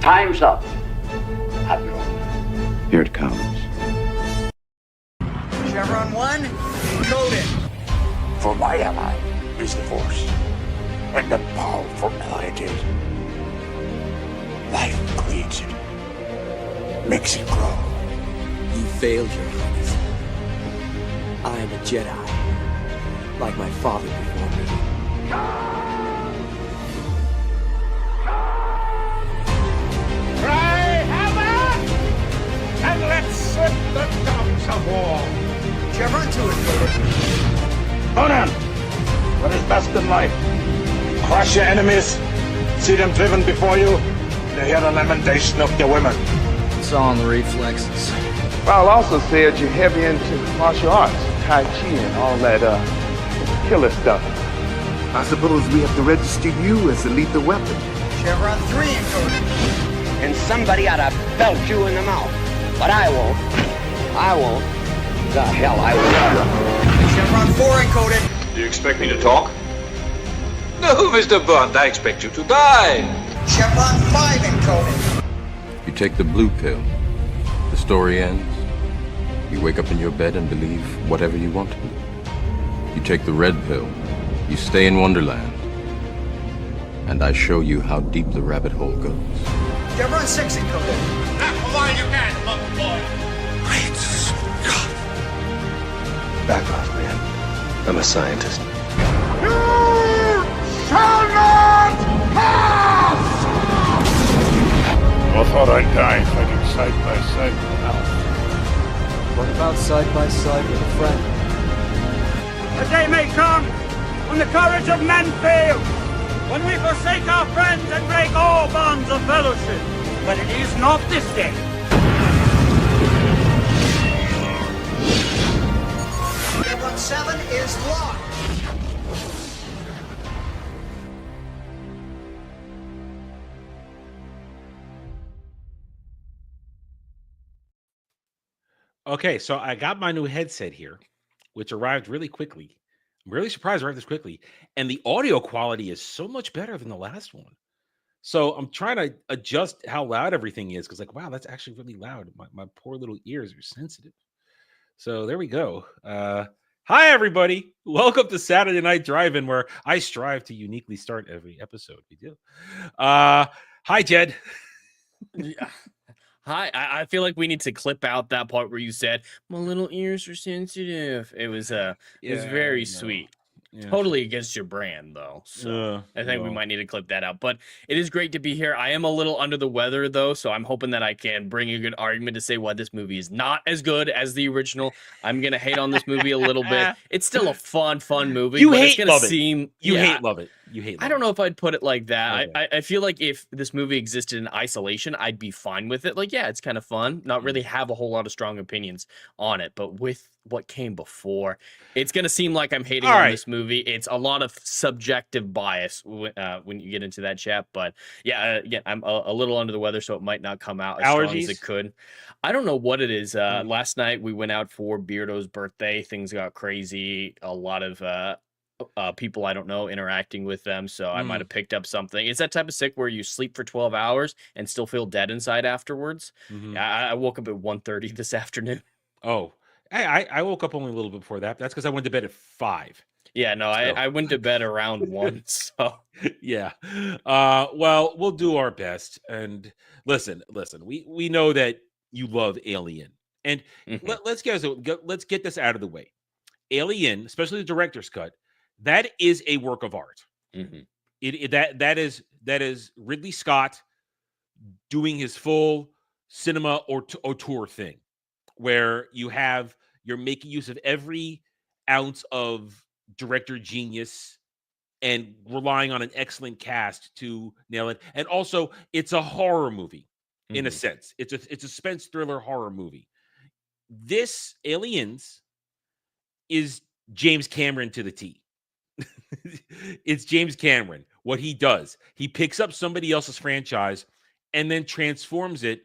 Time's up, Admiral. Here it comes. Chevron 1, encoded. For my ally is the Force, and the powerful ally it is. Life creates it, makes it grow. You failed, Your Highness. I am a Jedi, like my father before me. And let's set the dogs of war. Chevron 2 encoded. Conan, what is best in life? Crush your enemies, see them driven before you, to hear the lamentation of their women. It's all in the reflexes. Well, also said you're heavy into martial arts, Tai Chi and all that killer stuff. I suppose we have to register you as a lethal weapon. Chevron 3 encoded. And somebody ought to belt you in the mouth. But I won't. The hell I will. Chevron 4 encoded. Do you expect me to talk? No, Mr. Bond, I expect you to die. Chevron 5 encoded. You take the blue pill. The story ends. You wake up in your bed and believe whatever you want to. You take the red pill. You stay in Wonderland. And I show you how deep the rabbit hole goes. Chevron 6 encoded. While you can, monkey boy. Great Scott. Back off, man. I'm a scientist. You shall not pass! I thought I'd die fighting side by side with Al. What about side by side with a friend? A day may come when the courage of men fails, when we forsake our friends and break all bonds of fellowship. But it is not this day. Chevron 7 is locked. Okay, so I got my new headset here, which arrived really quickly. I'm really surprised it arrived this quickly. And the audio quality is so much better than the last one. So I'm trying to adjust how loud everything is because, like, wow, that's actually really loud. My poor little ears are sensitive. So there we go. Hi, everybody. Welcome to Saturday Night Drive-In, where I strive to uniquely start every episode. We do. Hi, Jed. Yeah. Hi, I feel like we need to clip out that part where you said my little ears are sensitive. It was very sweet. Yeah, Totally against your brand, though. So I think we might need to clip that out. But it is great to be here. I am a little under the weather, though, so I'm hoping that I can bring a good argument to say why this movie is not as good as the original. I'm gonna hate on this movie a little bit. It's still a fun movie. You but hate it's gonna love it. seem You hate love it. You hate. I don't know if I'd put it like that. Okay. I feel like if this movie existed in isolation, I'd be fine with it. Like, yeah, it's kind of fun. Not really have a whole lot of strong opinions on it, but with what came before, it's gonna seem like I'm hating on this movie. It's a lot of subjective bias when you get into that chat. But yeah, again, I'm a little under the weather, so it might not come out as strong as it could. I don't know what it is. Last night we went out for Beardo's birthday. Things got crazy. A lot of people I don't know interacting with them, so I might have picked up something. It's that type of sick where you sleep for 12 hours and still feel dead inside afterwards. I woke up at 1:30 this afternoon. Oh, I woke up only a little bit before that. That's because I went to bed at 5. Yeah, no, I went to bed around 1. So yeah. Well, we'll do our best. And listen. We know that you love Alien, and let's get this out of the way. Alien, especially the director's cut, that is a work of art. That is Ridley Scott doing his full cinema auteur thing, where you're making use of every ounce of director genius and relying on an excellent cast to nail it. And also, it's a horror movie in a sense. It's a suspense thriller horror movie. This Aliens is James Cameron to the T. It's James Cameron. What he does, he picks up somebody else's franchise and then transforms it,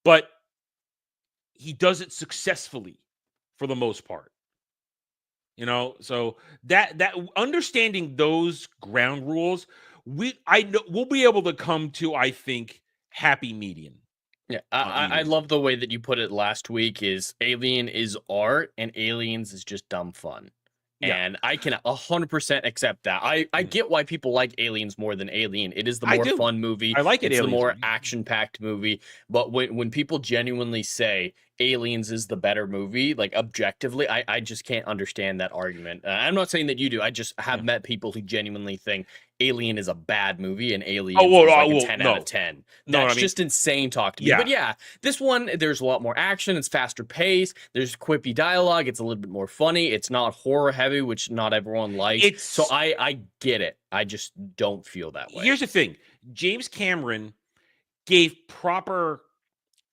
but he does it successfully for the most part. So that understanding those ground rules, we'll be able to come to, I think, happy median. Yeah, I love the way that you put it last week. Is Alien is art and Aliens is just dumb fun. Yeah. And I can 100% accept that. I get why people like Aliens more than Alien. It is the I more do. fun movie. I like it. It's the Aliens more more. action-packed movie. But when people genuinely say Aliens is the better movie, like objectively, I just can't understand that argument. I'm not saying that you do. I just have met people who genuinely think Alien is a bad movie and Aliens is like a 10 out of 10. That's just insane talk to me. But yeah, this one, there's a lot more action. It's faster paced. There's quippy dialogue. It's a little bit more funny. It's not horror heavy, which not everyone likes. So I get it. I just don't feel that way. Here's the thing. James Cameron gave proper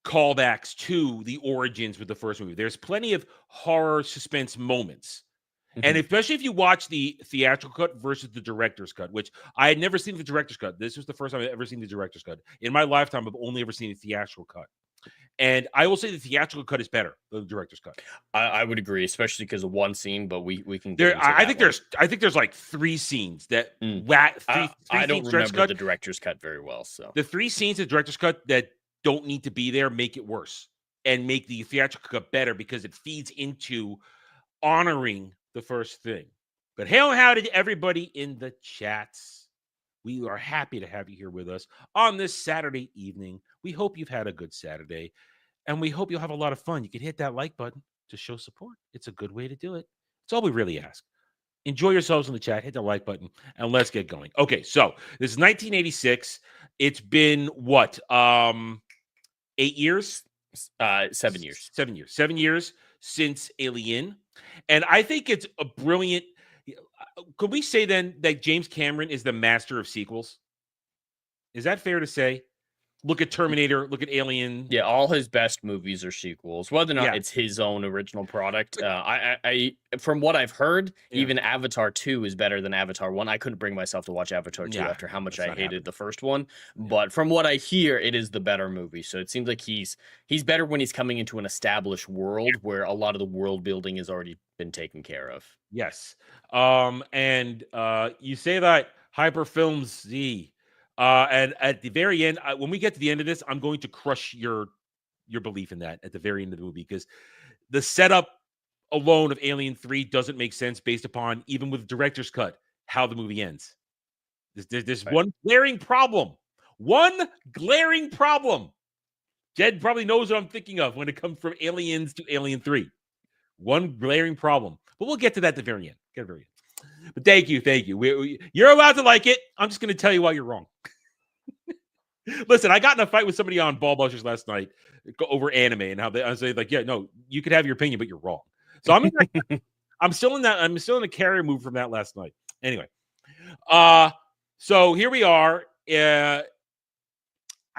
callbacks to the origins with the first movie. There's plenty of horror suspense moments. And especially if you watch the theatrical cut versus the director's cut, which I had never seen the director's cut. This was the first time I've ever seen the director's cut. In my lifetime, I've only ever seen the theatrical cut. And I will say the theatrical cut is better than the director's cut. I would agree, especially because of one scene, but we can get there. into I that think there's like 3 scenes that I don't remember the director's cut very well. So the 3 scenes of the director's cut that don't need to be there make it worse and make the theatrical cut better because it feeds into honoring the first thing. But hail and howdy to everybody in the chats. We are happy to have you here with us on this Saturday evening. We hope you've had a good Saturday, and we hope you'll have a lot of fun. You can hit that like button to show support. It's a good way to do it. It's all we really ask. Enjoy yourselves in the chat. Hit the like button, and let's get going. Okay, so this is 1986. It's been what? 8 years? 7 years. 7 years. 7 years since Alien. And I think it's a brilliant. Could we say then that James Cameron is the master of sequels? Is that fair to say? Look at Terminator, look at Alien. Yeah, all his best movies are sequels, whether or not it's his own original product. I from what I've heard, even Avatar 2 is better than Avatar 1. I couldn't bring myself to watch Avatar 2 after how much I hated the first one. But from what I hear, it is the better movie. So it seems like he's better when he's coming into an established world where a lot of the world building has already been taken care of. Yes. And you say that Hyper Films Z. And at the very end, when we get to the end of this, I'm going to crush your belief in that at the very end of the movie, because the setup alone of Alien 3 doesn't make sense based upon, even with the director's cut, how the movie ends. There's one glaring problem. One glaring problem. Jed probably knows what I'm thinking of when it comes from Aliens to Alien 3. One glaring problem. But we'll get to that at the very end. But thank you. You're allowed to like it. I'm just going to tell you why you're wrong. Listen, I got in a fight with somebody on Ball Busters last night over anime and how I say like, yeah, no, you could have your opinion, but you're wrong. So I'm still in a carrier move from that last night. Anyway, so here we are. I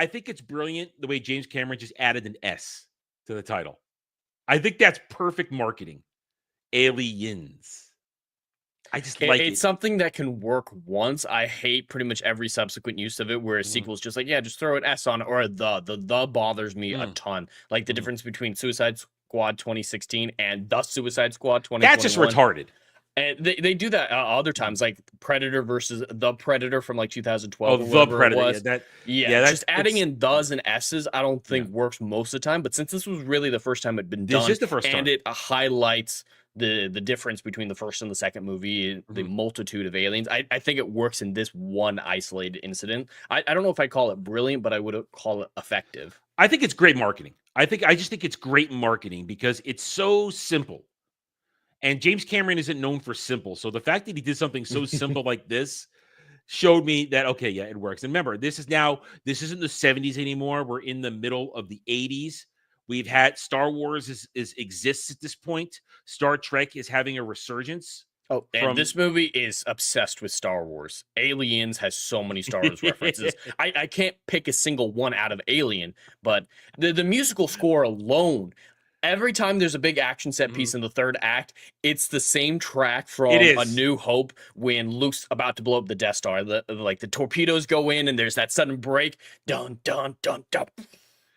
think it's brilliant the way James Cameron just added an S to the title. I think that's perfect marketing. Aliens. I just like it. It's something that can work once. I hate pretty much every subsequent use of it where a sequel is just like, yeah, just throw an S on it, or the bothers me a ton. Like the difference between Suicide Squad 2016 and The Suicide Squad 2021. That's just retarded. And they do that other times, like Predator versus The Predator from like 2012. Oh, The Predator. Just adding in does and S's, I don't think works most of the time. But since this was really the first time it'd been done, this is the first time, and it highlights the difference between the first and the second movie, the multitude of aliens, I think it works in this one isolated incident. I don't know if I'd call it brilliant, but I would call it effective. I think it's great marketing. I just think it's great marketing because it's so simple. And James Cameron isn't known for simple. So the fact that he did something so simple like this showed me that, okay, yeah, it works. And remember, this isn't the 70s anymore. We're in the middle of the 80s. We've had Star Wars exists at this point. Star Trek is having a resurgence. Oh, and this movie is obsessed with Star Wars. Aliens has so many Star Wars references. I can't pick a single one out of Alien, but the musical score alone, every time there's a big action set piece in the third act, it's the same track from A New Hope when Luke's about to blow up the Death Star. The torpedoes go in and there's that sudden break. Dun, dun, dun, dun.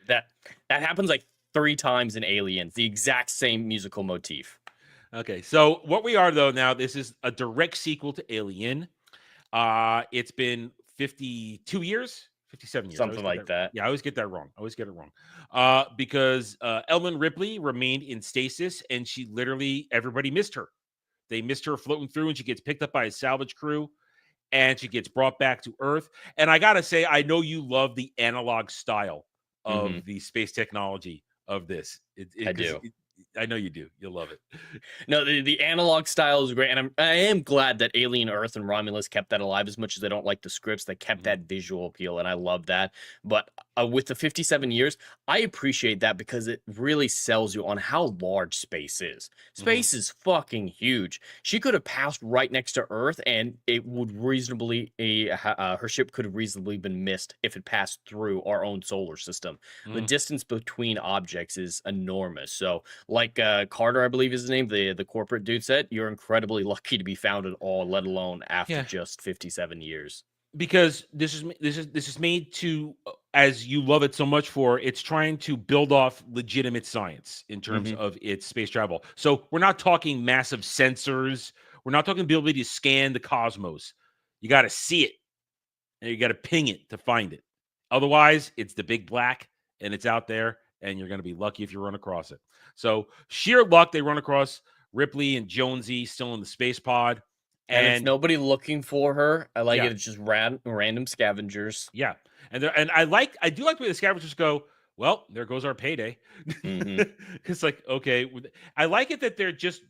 That happens like 3 times in Aliens, the exact same musical motif. Okay, so what we are, though, now, this is a direct sequel to Alien. It's been 52 years 57 years. Something like that. Yeah, I always get that wrong. I always get it wrong. Because Ellen Ripley remained in stasis, and she literally, everybody missed her. They missed her floating through, and she gets picked up by a salvage crew, and she gets brought back to Earth. And I got to say, I know you love the analog style of the space technology of this. I do. I know you do. You'll love it. No, the analog style is great, and I am glad that Alien Earth and Romulus kept that alive. As much as I don't like the scripts, they kept that visual appeal, and I love that. But with the 57 years, I appreciate that because it really sells you on how large space is. Space is fucking huge. She could have passed right next to Earth, and it would reasonably her ship could have reasonably been missed if it passed through our own solar system. The distance between objects is enormous. So, like Carter, I believe is his name, the corporate dude said, you're incredibly lucky to be found at all, let alone after just 57 years. Because this is made to, as you love it so much for, it's trying to build off legitimate science in terms of its space travel. So we're not talking massive sensors. We're not talking the ability to scan the cosmos. You got to see it, and you got to ping it to find it. Otherwise, it's the big black, and it's out there, and you're going to be lucky if you run across it. So sheer luck, they run across Ripley and Jonesy still in the space pod. And it's nobody looking for her. I like it. It's just random scavengers. Yeah. And I do like the way the scavengers go, well, there goes our payday. It's like, okay. I like it that they're just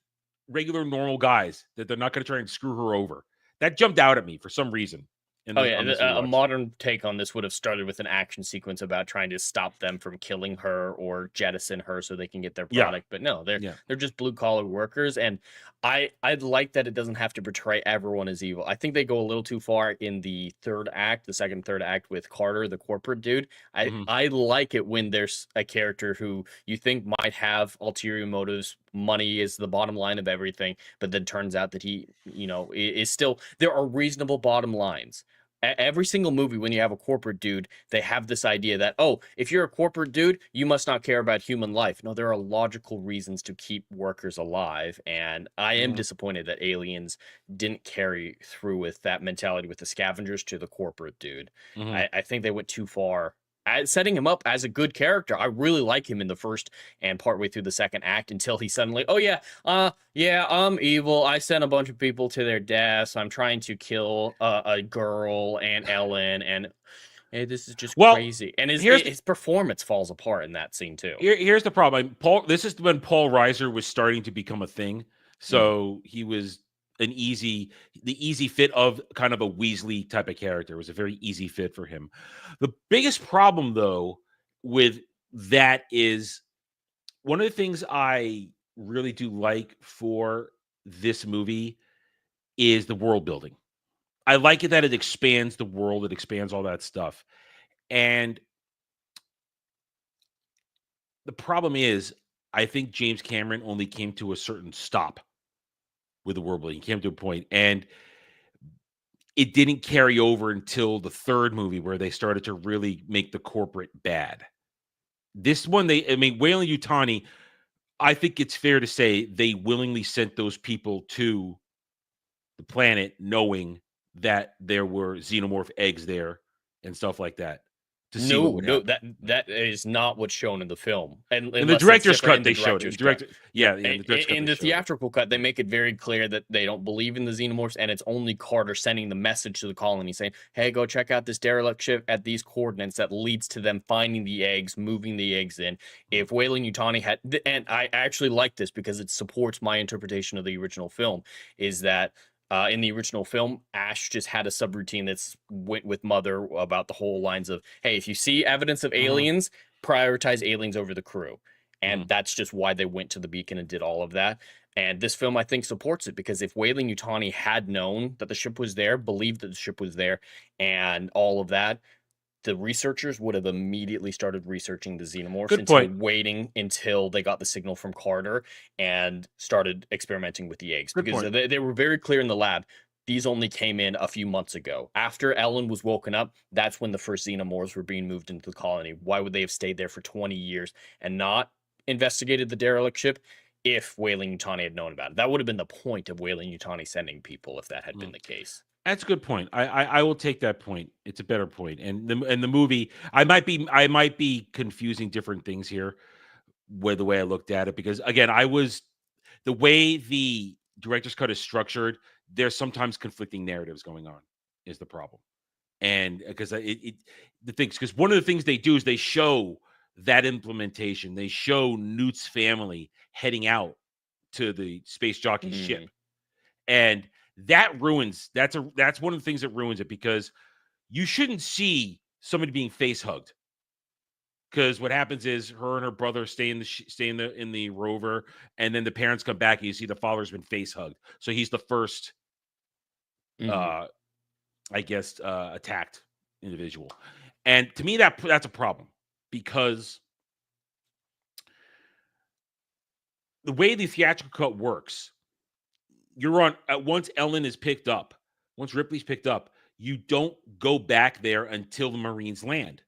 regular, normal guys, that they're not going to try and screw her over. That jumped out at me for some reason. A modern take on this would have started with an action sequence about trying to stop them from killing her or jettison her so they can get their product. But no, they're just blue collar workers, and I'd like that it doesn't have to portray everyone as evil. I think they go a little too far in the second and third act with Carter, the corporate dude. I like it when there's a character who you think might have ulterior motives. Money is the bottom line of everything, but then turns out that he, is still, there are reasonable bottom lines. Every single movie, when you have a corporate dude, they have this idea that, oh, if you're a corporate dude, you must not care about human life. No, there are logical reasons to keep workers alive. And I am disappointed that Aliens didn't carry through with that mentality with the scavengers to the corporate dude. I think they went too far at setting him up as a good character. I really like him in the first and partway through the second act until he suddenly, I'm evil. I sent a bunch of people to their deaths. I'm trying to kill a girl and Ellen, and hey, this is just crazy. And his performance falls apart in that scene too. Here's the problem. This is when Paul Reiser was starting to become a thing. So he was the easy fit of kind of a Weasley type of character. It was a very easy fit for him. The biggest problem, though, with that is one of the things I really do like for this movie is the world building. I like it that it expands the world, it expands all that stuff. And the problem is, I think James Cameron only came to a certain stop with the world building. He came to a point, and it didn't carry over until the third movie where they started to really make the corporate bad. This one, Weyland-Yutani, I think it's fair to say they willingly sent those people to the planet knowing that there were xenomorph eggs there and stuff like that. That is not what's shown in the film. And in the director's cut, they showed it. In the theatrical cut, they make it very clear that they don't believe in the xenomorphs, and it's only Carter sending the message to the colony saying, hey, go check out this derelict ship at these coordinates that leads to them finding the eggs, moving the eggs in. If Weyland-Yutani had, and I actually like this because it supports my interpretation of the original film, is that in the original film, Ash just had a subroutine that's went with Mother about the whole lines of, hey, if you see evidence of aliens, prioritize aliens over the crew. And that's just why they went to the beacon and did all of that. And this film, I think, supports it, because if Weyland-Yutani had known that the ship was there, believed that the ship was there, and all of that, the researchers would have immediately started researching the xenomorphs instead of waiting until they got the signal from Carter and started experimenting with the eggs. Because they were very clear in the lab. These only came in a few months ago. After Ellen was woken up, that's when the first xenomorphs were being moved into the colony. Why would they have stayed there for 20 years and not investigated the derelict ship if Weyland-Yutani had known about it? That would have been the point of Weyland-Yutani sending people if that had been the case. That's a good point. I will take that point. It's a better point. And the movie, I might be confusing different things here with the way I looked at it, because again, the way the director's cut is structured, there's sometimes conflicting narratives going on is the problem. And because because one of the things they do is they show that implementation. They show Newt's family heading out to the space jockey ship, and that's one of the things that ruins it, because you shouldn't see somebody being face hugged. Because what happens is her and her brother stay in the rover, and then the parents come back and you see the father's been face hugged. So he's the first, I guess, attacked individual. And to me, that's a problem, because the way the theatrical cut works, you're on once Ripley's picked up, you don't go back there until the Marines land.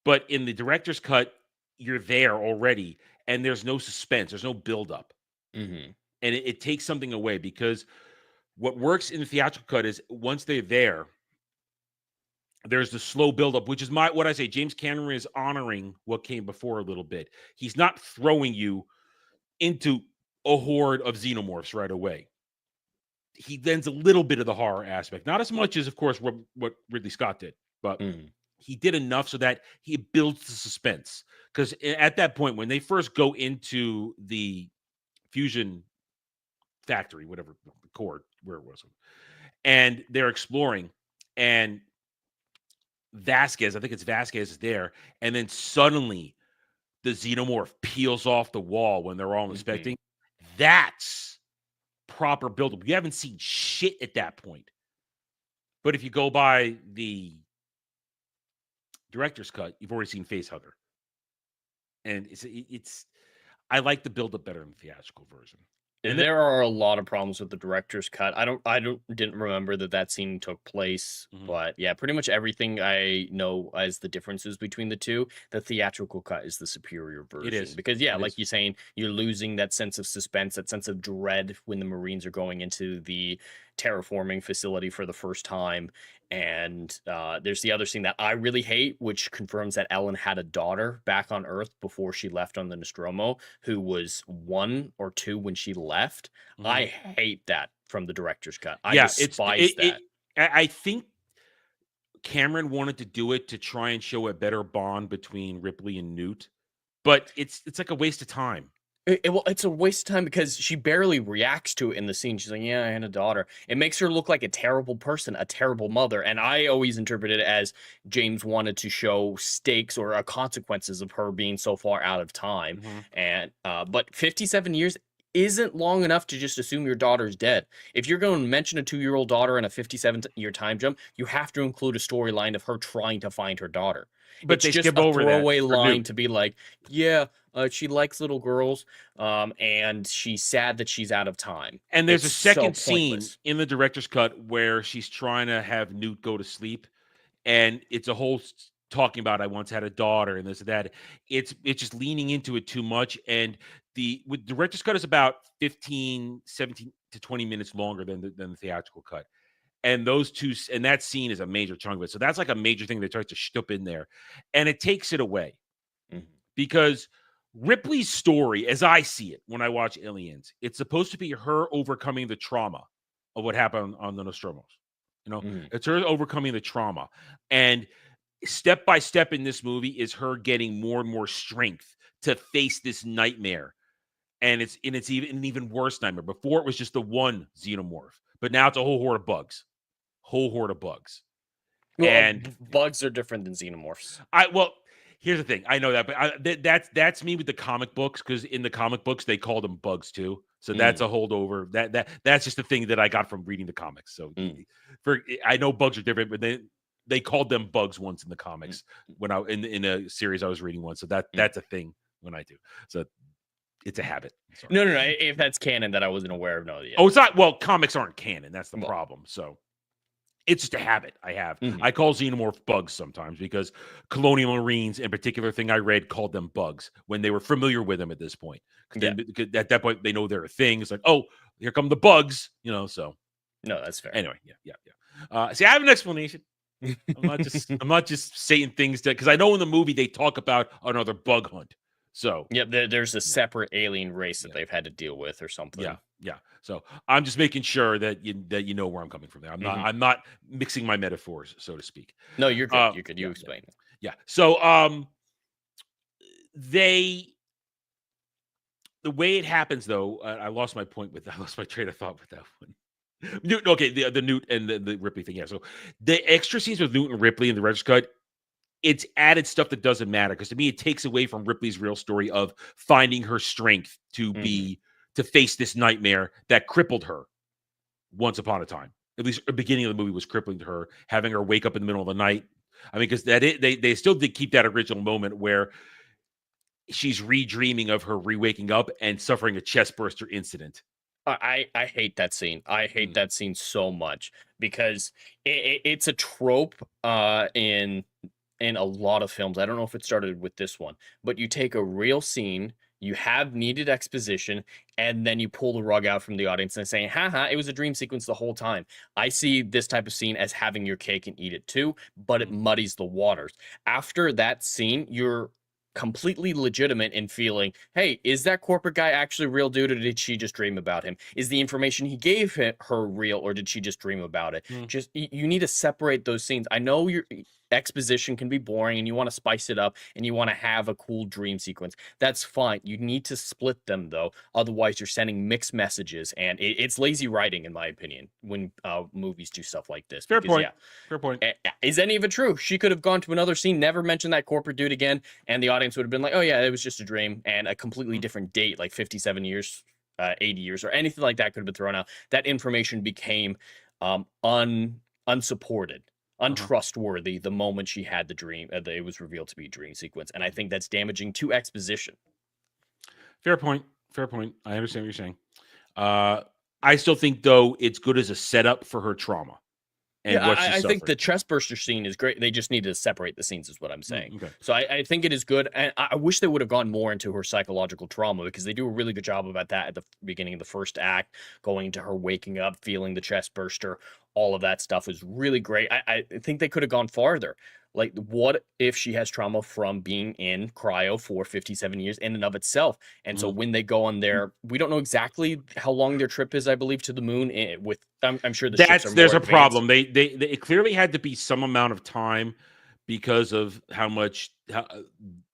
But in the director's cut, you're there already, and there's no suspense, there's no buildup. And it takes something away, because what works in the theatrical cut is once they're there, there's the slow buildup, which is what I say. James Cameron is honoring what came before a little bit. He's not throwing you into a horde of xenomorphs right away. He lends a little bit of the horror aspect, not as much as, of course, what Ridley Scott did, but he did enough so that he builds the suspense. Because at that point, when they first go into the fusion factory, whatever, core, where it was, and they're exploring, and Vasquez, I think it's Vasquez, is there, and then suddenly the xenomorph peels off the wall when they're all inspecting. That's proper buildup. You haven't seen shit at that point. But if you go by the director's cut, you've already seen facehugger. And it's I like the buildup better in the theatrical version. And there are a lot of problems with the director's cut. Didn't remember that scene took place, but yeah, pretty much everything I know as the differences between the two, the theatrical cut is the superior version. It is. Because like you're saying, you're losing that sense of suspense, that sense of dread when the Marines are going into the terraforming facility for the first time. And there's the other scene that I really hate, which confirms that Ellen had a daughter back on Earth before she left on the Nostromo, who was 1 or 2 when she left. I hate that from the director's cut. I despise that. I think Cameron wanted to do it to try and show a better bond between Ripley and Newt, but it's like a waste of time. It's a waste of time because she barely reacts to it in the scene. She's like, yeah, I had a daughter. It makes her look like a terrible person, a terrible mother. And I always interpret it as James wanted to show stakes or consequences of her being so far out of time. And but 57 years isn't long enough to just assume your daughter's dead. If you're going to mention a 2-year-old daughter in a 57-year time jump, you have to include a storyline of her trying to find her daughter. But it's they just skip a over throwaway that line to be like, yeah, she likes little girls, and she's sad that she's out of time. And there's a second scene in the director's cut where she's trying to have Newt go to sleep, and it's a whole talking about, I once had a daughter and this and that. It's just leaning into it too much, and with director's cut is about 15, 17 to 20 minutes longer than the theatrical cut. And that scene is a major chunk of it. So that's like a major thing they try to shtup in there. And it takes it away. Because Ripley's story, as I see it when I watch Aliens, it's supposed to be her overcoming the trauma of what happened on the Nostromo. It's her overcoming the trauma. And step by step in this movie is her getting more and more strength to face this nightmare. And it's even an even worse nightmare. Before it was just the one xenomorph, but now it's a whole horde of bugs. Well, and bugs are different than xenomorphs. Here's the thing. I know that, but that's me with the comic books, because in the comic books they call them bugs too. So that's a holdover. That's just the thing that I got from reading the comics. So I know bugs are different, but they called them bugs once in the comics when I in a series I was reading once. So that's a thing when I do. So it's a habit. No. If that's canon that I wasn't aware of, no. Yeah. Oh, it's not. Well, comics aren't canon. That's the problem. So it's just a habit I have. I call xenomorph bugs sometimes because Colonial Marines, in particular thing I read, called them bugs when they were familiar with them at this point. At that point, they know they're a thing. It's like, oh, here come the bugs. So No, that's fair. Anyway, yeah. See, I have an explanation. I'm not just saying things because I know in the movie they talk about another bug hunt. So Yep, there's a separate alien race that they've had to deal with or something. Yeah. So I'm just making sure that you know where I'm coming from there. I'm not mixing my metaphors, so to speak. No, you're good. You're good. You explain it. Yeah. So the way it happens though, I lost my train of thought with that one. Okay, the Newt and the Ripley thing. Yeah. So the extra scenes with Newt and Ripley in the Regis cut, it's added stuff that doesn't matter because to me it takes away from Ripley's real story of finding her strength to face this nightmare that crippled her once upon a time. At least the beginning of the movie was crippling to her, having her wake up in the middle of the night. I mean, because they still did keep that original moment where she's redreaming of her re-waking up and suffering a chest burster incident. I hate that scene. I hate that scene so much because it's a trope in a lot of films. I don't know if it started with this one, but you take a real scene, you have needed exposition, and then you pull the rug out from the audience and saying, haha, it was a dream sequence the whole time. I see this type of scene as having your cake and eat it too, but it muddies the waters. After that scene, you're completely legitimate in feeling, hey, is that corporate guy actually real dude, or did she just dream about him? Is the information he gave her real, or did she just dream about it? Just you need to separate those scenes. I know your exposition can be boring and you want to spice it up and you want to have a cool dream sequence. That's fine. You need to split them though, otherwise you're sending mixed messages, and it's lazy writing in my opinion when movies do stuff like this. Fair point. Is any of it true? She could have gone to another scene, never mentioned that corporate dude again, and the audience would have been like, oh yeah, it was just a dream, and a completely different date, like 57 years, 80 years, or anything like that could have been thrown out. That information became unsupported, untrustworthy the moment she had the dream. It was revealed to be a dream sequence, and I think that's damaging to exposition. Fair point. I understand what you're saying. I still think though it's good as a setup for her trauma. And I think the chest burster scene is great. They just need to separate the scenes, is what I'm saying. Okay. So I think it is good. And I wish they would have gone more into her psychological trauma, because they do a really good job about that at the beginning of the first act, going into her waking up, feeling the chest burster. All of that stuff was really great. I think they could have gone farther. Like, what if she has trauma from being in cryo for 57 years in and of itself? And so when they go on there, we don't know exactly how long their trip is, I believe, to the moon. I'm sure there's a problem. It clearly had to be some amount of time because of how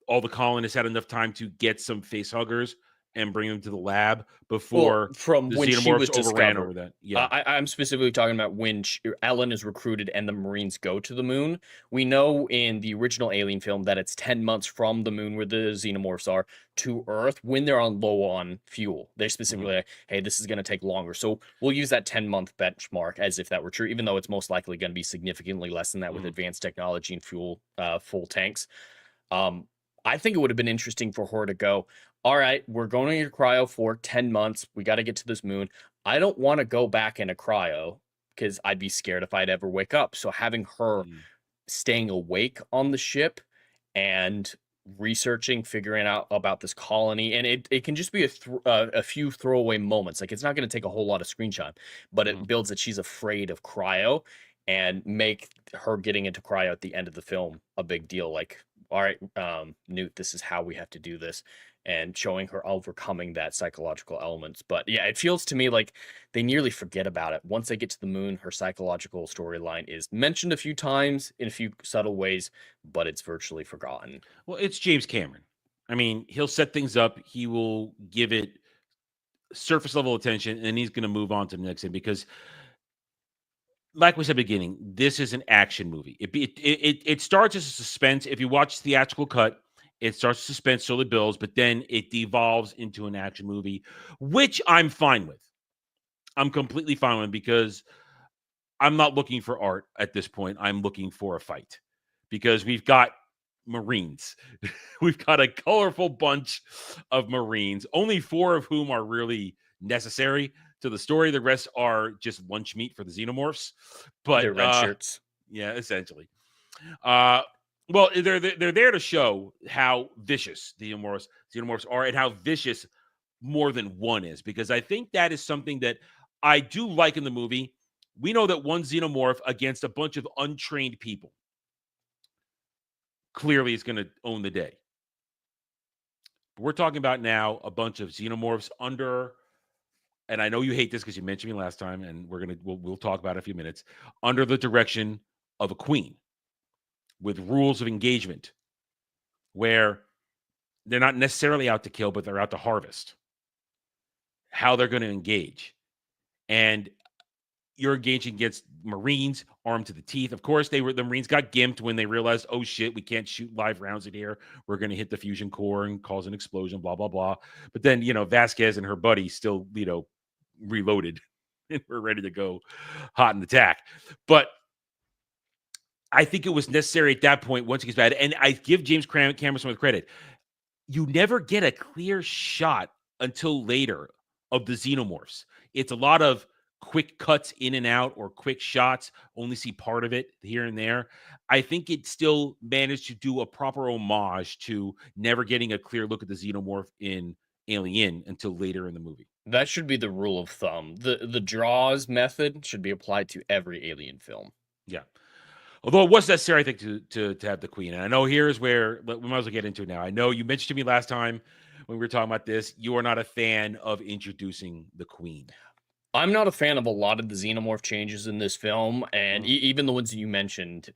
all the colonists had enough time to get some face huggers and bring them to the lab before from the when she was overran discovered. over that. Yeah, I'm specifically talking about when Ellen is recruited and the Marines go to the moon. We know in the original Alien film that it's 10 months from the moon where the xenomorphs are to Earth when they're low on fuel. They're specifically like, hey, this is going to take longer. So we'll use that 10-month benchmark as if that were true, even though it's most likely going to be significantly less than that with advanced technology and fuel, full tanks. I think it would have been interesting for her to go, all right, we're going into cryo for 10 months. We got to get to this moon. I don't want to go back into cryo because I'd be scared if I'd ever wake up. So having her staying awake on the ship and researching, figuring out about this colony, and it can just be a few throwaway moments. Like, it's not going to take a whole lot of screen time, but it builds that she's afraid of cryo and make her getting into cryo at the end of the film a big deal. Like, all right, Newt, this is how we have to do this, and showing her overcoming that psychological elements. But yeah, it feels to me like they nearly forget about it. Once they get to the moon, her psychological storyline is mentioned a few times in a few subtle ways, but it's virtually forgotten. Well, it's James Cameron. I mean, he'll set things up. He will give it surface level attention, and he's going to move on to the next thing because, like we said at the beginning, this is an action movie. It starts as a suspense. If you watch the theatrical cut, it starts suspense, slowly builds, but then it devolves into an action movie, which I'm fine with. I'm completely fine with, because I'm not looking for art at this point. I'm looking for a fight, because we've got Marines. We've got a colorful bunch of Marines, only 4 of whom are really necessary to the story. The rest are just lunch meat for the xenomorphs. But they're red shirts. Yeah, essentially. Well, they're there to show how vicious the xenomorphs are, and how vicious more than one is, because I think that is something that I do like in the movie. We know that one xenomorph against a bunch of untrained people clearly is going to own the day. But we're talking about now a bunch of xenomorphs under, and I know you hate this because you mentioned me last time, and we'll talk about it in a few minutes, under the direction of a queen with rules of engagement where they're not necessarily out to kill, but they're out to harvest. How they're going to engage. And you're engaging against Marines armed to the teeth. Of course, the Marines got gimped when they realized, oh shit, we can't shoot live rounds in here. We're going to hit the fusion core and cause an explosion, blah, blah, blah. But then, Vasquez and her buddy still, reloaded and we're ready to go hot in attack. But I think it was necessary at that point once it gets bad. And I give James Cameron some credit. You never get a clear shot until later of the xenomorphs. It's a lot of quick cuts in and out or quick shots, only see part of it here and there. I think it still managed to do a proper homage to never getting a clear look at the xenomorph in Alien until later in the movie. That should be the rule of thumb. The draws method should be applied to every Alien film. Yeah. Although it was necessary, I think, to have the queen. And I know here's where we might as well get into it now. I know you mentioned to me last time when we were talking about this, you are not a fan of introducing the queen. I'm not a fan of a lot of the xenomorph changes in this film, and even the ones that you mentioned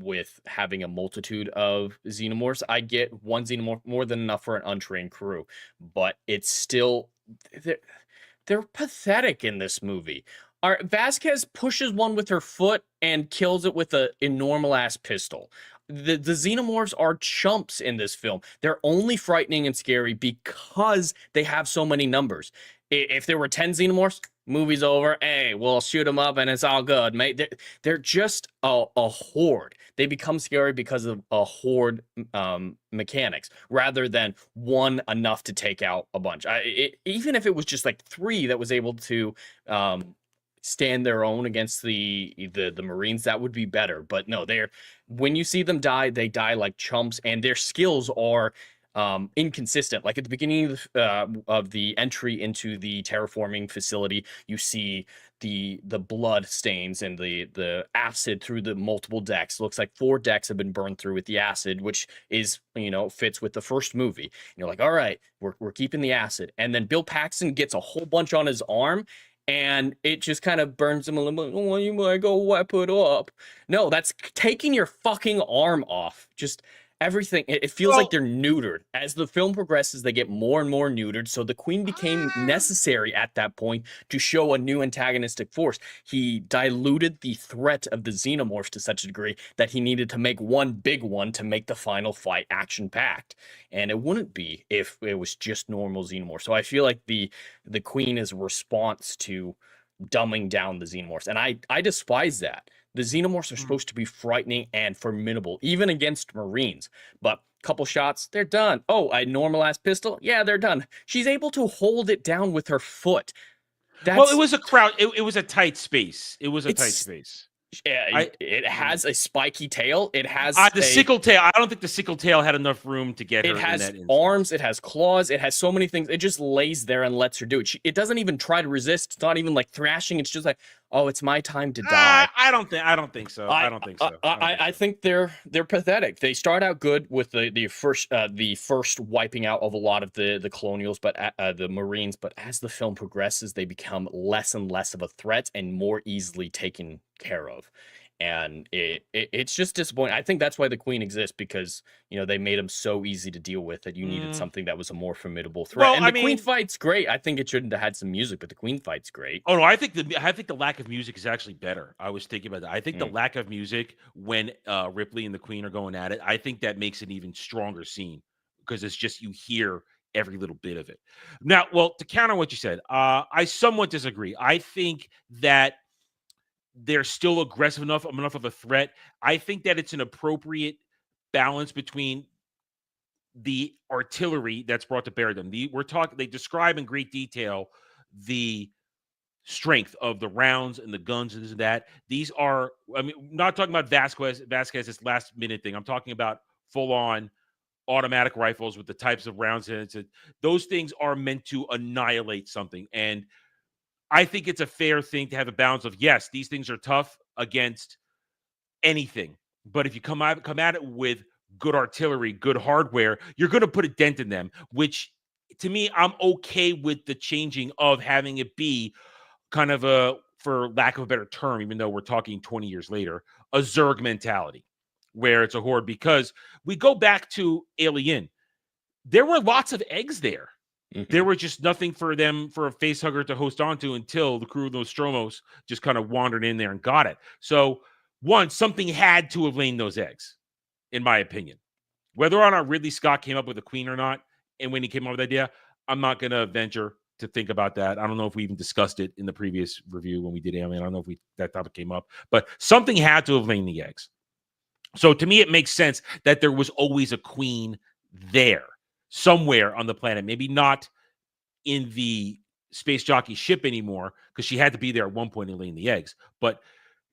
with having a multitude of xenomorphs. I get one xenomorph more than enough for an untrained crew, but it's still they're pathetic in this movie. Vasquez pushes one with her foot and kills it with a normal ass pistol. The xenomorphs are chumps in this film. They're only frightening and scary because they have so many numbers. If there were 10 xenomorphs, movie's over. Hey, we'll shoot them up and it's all good, mate. They're just a horde. They become scary because of a horde mechanics rather than one enough to take out a bunch. Even if it was just like 3 that was able to stand their own against the Marines, that would be better. But no, when you see them die, they die like chumps, and their skills are inconsistent. Like at the beginning of the entry into the terraforming facility, you see the blood stains and the acid through the multiple decks. Looks like 4 decks have been burned through with the acid, which is fits with the first movie. And you're like, all right, we're keeping the acid. And then Bill Paxton gets a whole bunch on his arm, and it just kind of burns him a little bit. Oh, you might go wipe it up. No, that's taking your fucking arm off. Just everything. It feels like they're neutered. As the film progresses, they get more and more neutered. So the Queen became necessary at that point to show a new antagonistic force. He diluted the threat of the xenomorphs to such a degree that he needed to make one big one to make the final fight action-packed. And it wouldn't be if it was just normal xenomorphs. So I feel like the Queen is a response to dumbing down the xenomorphs. And I despise that. The xenomorphs are supposed to be frightening and formidable, even against Marines. But couple shots, they're done. Oh, a normal ass pistol? Yeah, they're done. She's able to hold it down with her foot. Well, it was a crowd. It was a tight space. It was a tight space. It has a spiky tail. It has the sickle tail. I don't think the sickle tail had enough room to get her. It has arms. It has claws. It has so many things. It just lays there and lets her do it. It doesn't even try to resist. It's not even like thrashing. It's just like, oh, it's my time to die. I don't think so. I think they're pathetic. They start out good with the first wiping out of a lot of the colonials, but the Marines. But as the film progresses, they become less and less of a threat and more easily taken care of. And it's just disappointing. I think that's why the Queen exists, because they made him so easy to deal with that you needed something that was a more formidable threat. Well, and the Queen fight's great. I think it shouldn't have had some music, but the Queen fight's great. Oh no, I think the lack of music is actually better. I was thinking about that. I think the lack of music when Ripley and the Queen are going at it, I think that makes an even stronger scene, because it's just you hear every little bit of it. Now, well, to counter what you said, I somewhat disagree. I think that they're still aggressive enough of a threat. I think that it's an appropriate balance between the artillery that's brought to bear them. They describe in great detail the strength of the rounds and the guns and this and that. These are, not talking about Vasquez's last minute thing. I'm talking about full on automatic rifles with the types of rounds in it. Those things are meant to annihilate something. And I think it's a fair thing to have a balance of, yes, these things are tough against anything. But if you come at it with good artillery, good hardware, you're going to put a dent in them, which to me, I'm okay with the changing of having it be kind of a, for lack of a better term, even though we're talking 20 years later, a Zerg mentality where it's a horde, because we go back to Alien. There were lots of eggs there. There were just nothing for them, for a face hugger to host onto, until the crew of Nostromos just kind of wandered in there and got it. So, one, something had to have laid those eggs, in my opinion. Whether or not Ridley Scott came up with a queen or not, and when he came up with the idea, I'm not going to venture to think about that. I don't know if we even discussed it in the previous review when we did Alien. I don't know if that topic came up, but something had to have laid the eggs. So to me, it makes sense that there was always a queen there somewhere on the planet. Maybe not in the space jockey ship anymore, because she had to be there at one point in laying the eggs, but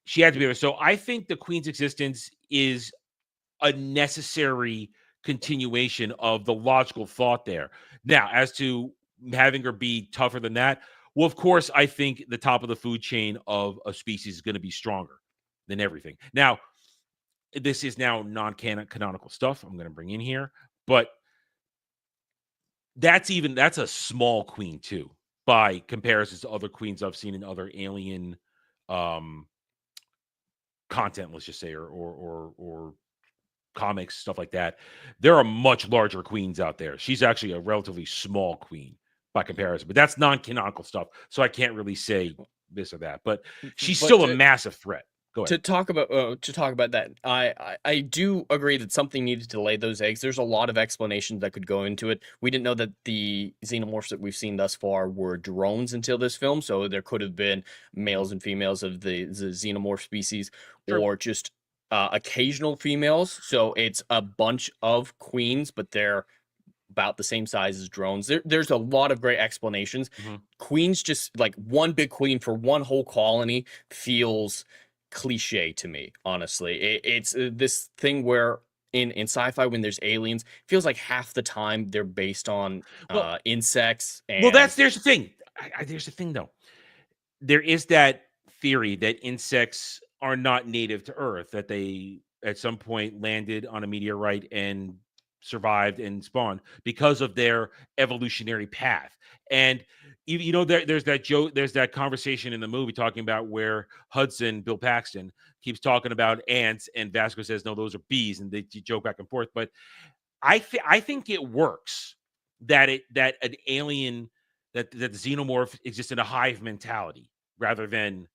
she had to be there. So I think the queen's existence is a necessary continuation of the logical thought there. Now, as to having her be tougher than that, well, of course, I think the top of the food chain of a species is going to be stronger than everything. Now, this is now non-canonical stuff I'm going to bring in here, but that's a small queen too, by comparison to other queens I've seen in other Alien content, let's just say, or comics, stuff like that. There are much larger queens out there. She's actually a relatively small queen by comparison, but that's non-canonical stuff, so I can't really say this or that. But she's still a massive threat. Go ahead. To talk about that, I do agree that something needed to lay those eggs. There's a lot of explanations that could go into it. We didn't know that the xenomorphs that we've seen thus far were drones until this film, so there could have been males and females of the xenomorph species, or just occasional females. So it's a bunch of queens, but they're about the same size as drones. There's a lot of great explanations. Queens, just like one big queen for one whole colony, feels cliche to me, honestly. It's this thing where in sci-fi, when there's aliens, it feels like half the time they're based on insects. And there's the thing. There's the thing, though. There is that theory that insects are not native to Earth, that they at some point landed on a meteorite and survived and spawned because of their evolutionary path. And there's that joke, there's that conversation in the movie talking about where Hudson, Bill Paxton, keeps talking about ants, and Vasco says, no, those are bees, and they joke back and forth. But I think it works that an alien, that the xenomorph exists in a hive mentality rather than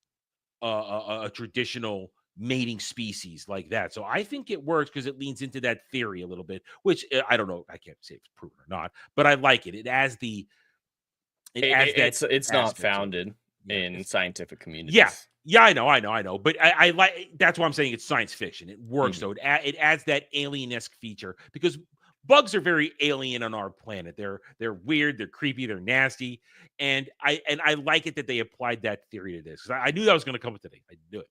a traditional mating species like that. So I think it works because it leans into that theory a little bit, which I don't know, I can't say if it's proven or not, but I like it. It adds it's not founded in scientific communities. Yeah, I know. But I like, that's why I'm saying it's science fiction. It works though. It adds that alien-esque feature, because bugs are very alien on our planet. They're weird, they're creepy, they're nasty, and I like it that they applied that theory to this, because I knew that was going to come up today. I knew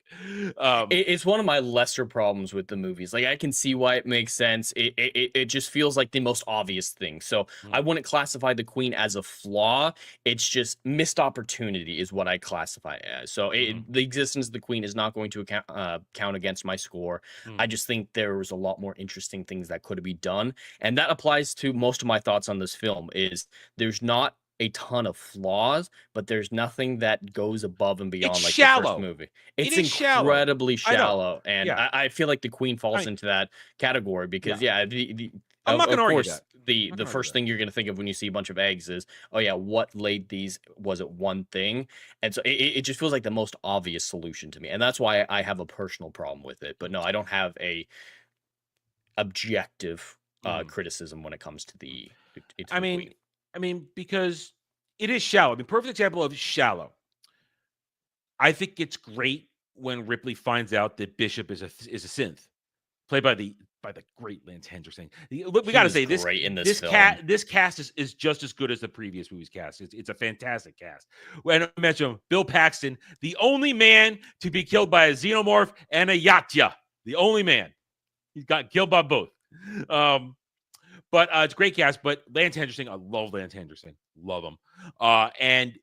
it. It's one of my lesser problems with the movies. Like, I can see why it makes sense. It just feels like the most obvious thing. So I wouldn't classify the queen as a flaw. It's just missed opportunity is what I classify it as. So the existence of the queen is not going to count against my score. I just think there was a lot more interesting things that could have been done. And that applies to most of my thoughts on this film. Is there's not a ton of flaws, but there's nothing that goes above and beyond the first movie. It's incredibly shallow. And I feel like the queen falls into that category, because I'm not going to argue that. The first thing you're going to think of when you see a bunch of eggs is, oh yeah, what laid these? Was it one thing? And so it just feels like the most obvious solution to me. And that's why I have a personal problem with it. But no, I don't have a objective criticism when it comes to the queen. I mean, because it is shallow. I mean, perfect example of shallow. I think it's great when Ripley finds out that Bishop is a synth, played by the great Lance Henderson. Look, we got to say this cast is just as good as the previous movie's cast. It's a fantastic cast. When I mentioned Bill Paxton, the only man to be killed by a xenomorph and a Yatya, the only man. He's got killed by both. But it's a great cast. But Lance Henderson, I love Lance Henderson. Love him. And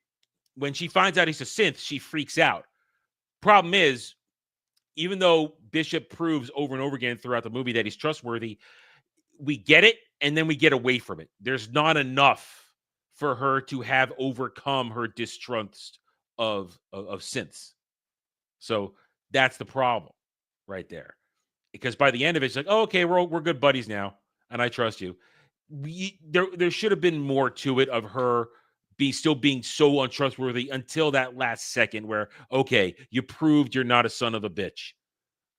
when she finds out he's a synth, she freaks out. Problem is, even though Bishop proves over and over again throughout the movie that he's trustworthy, we get it and then we get away from it. There's not enough for her to have overcome her distrust of synths. So that's the problem right there. Because by the end of it, it's like, oh, okay, we're good buddies now, and I trust you. There should have been more to it of her still being so untrustworthy until that last second where, okay, you proved you're not a son of a bitch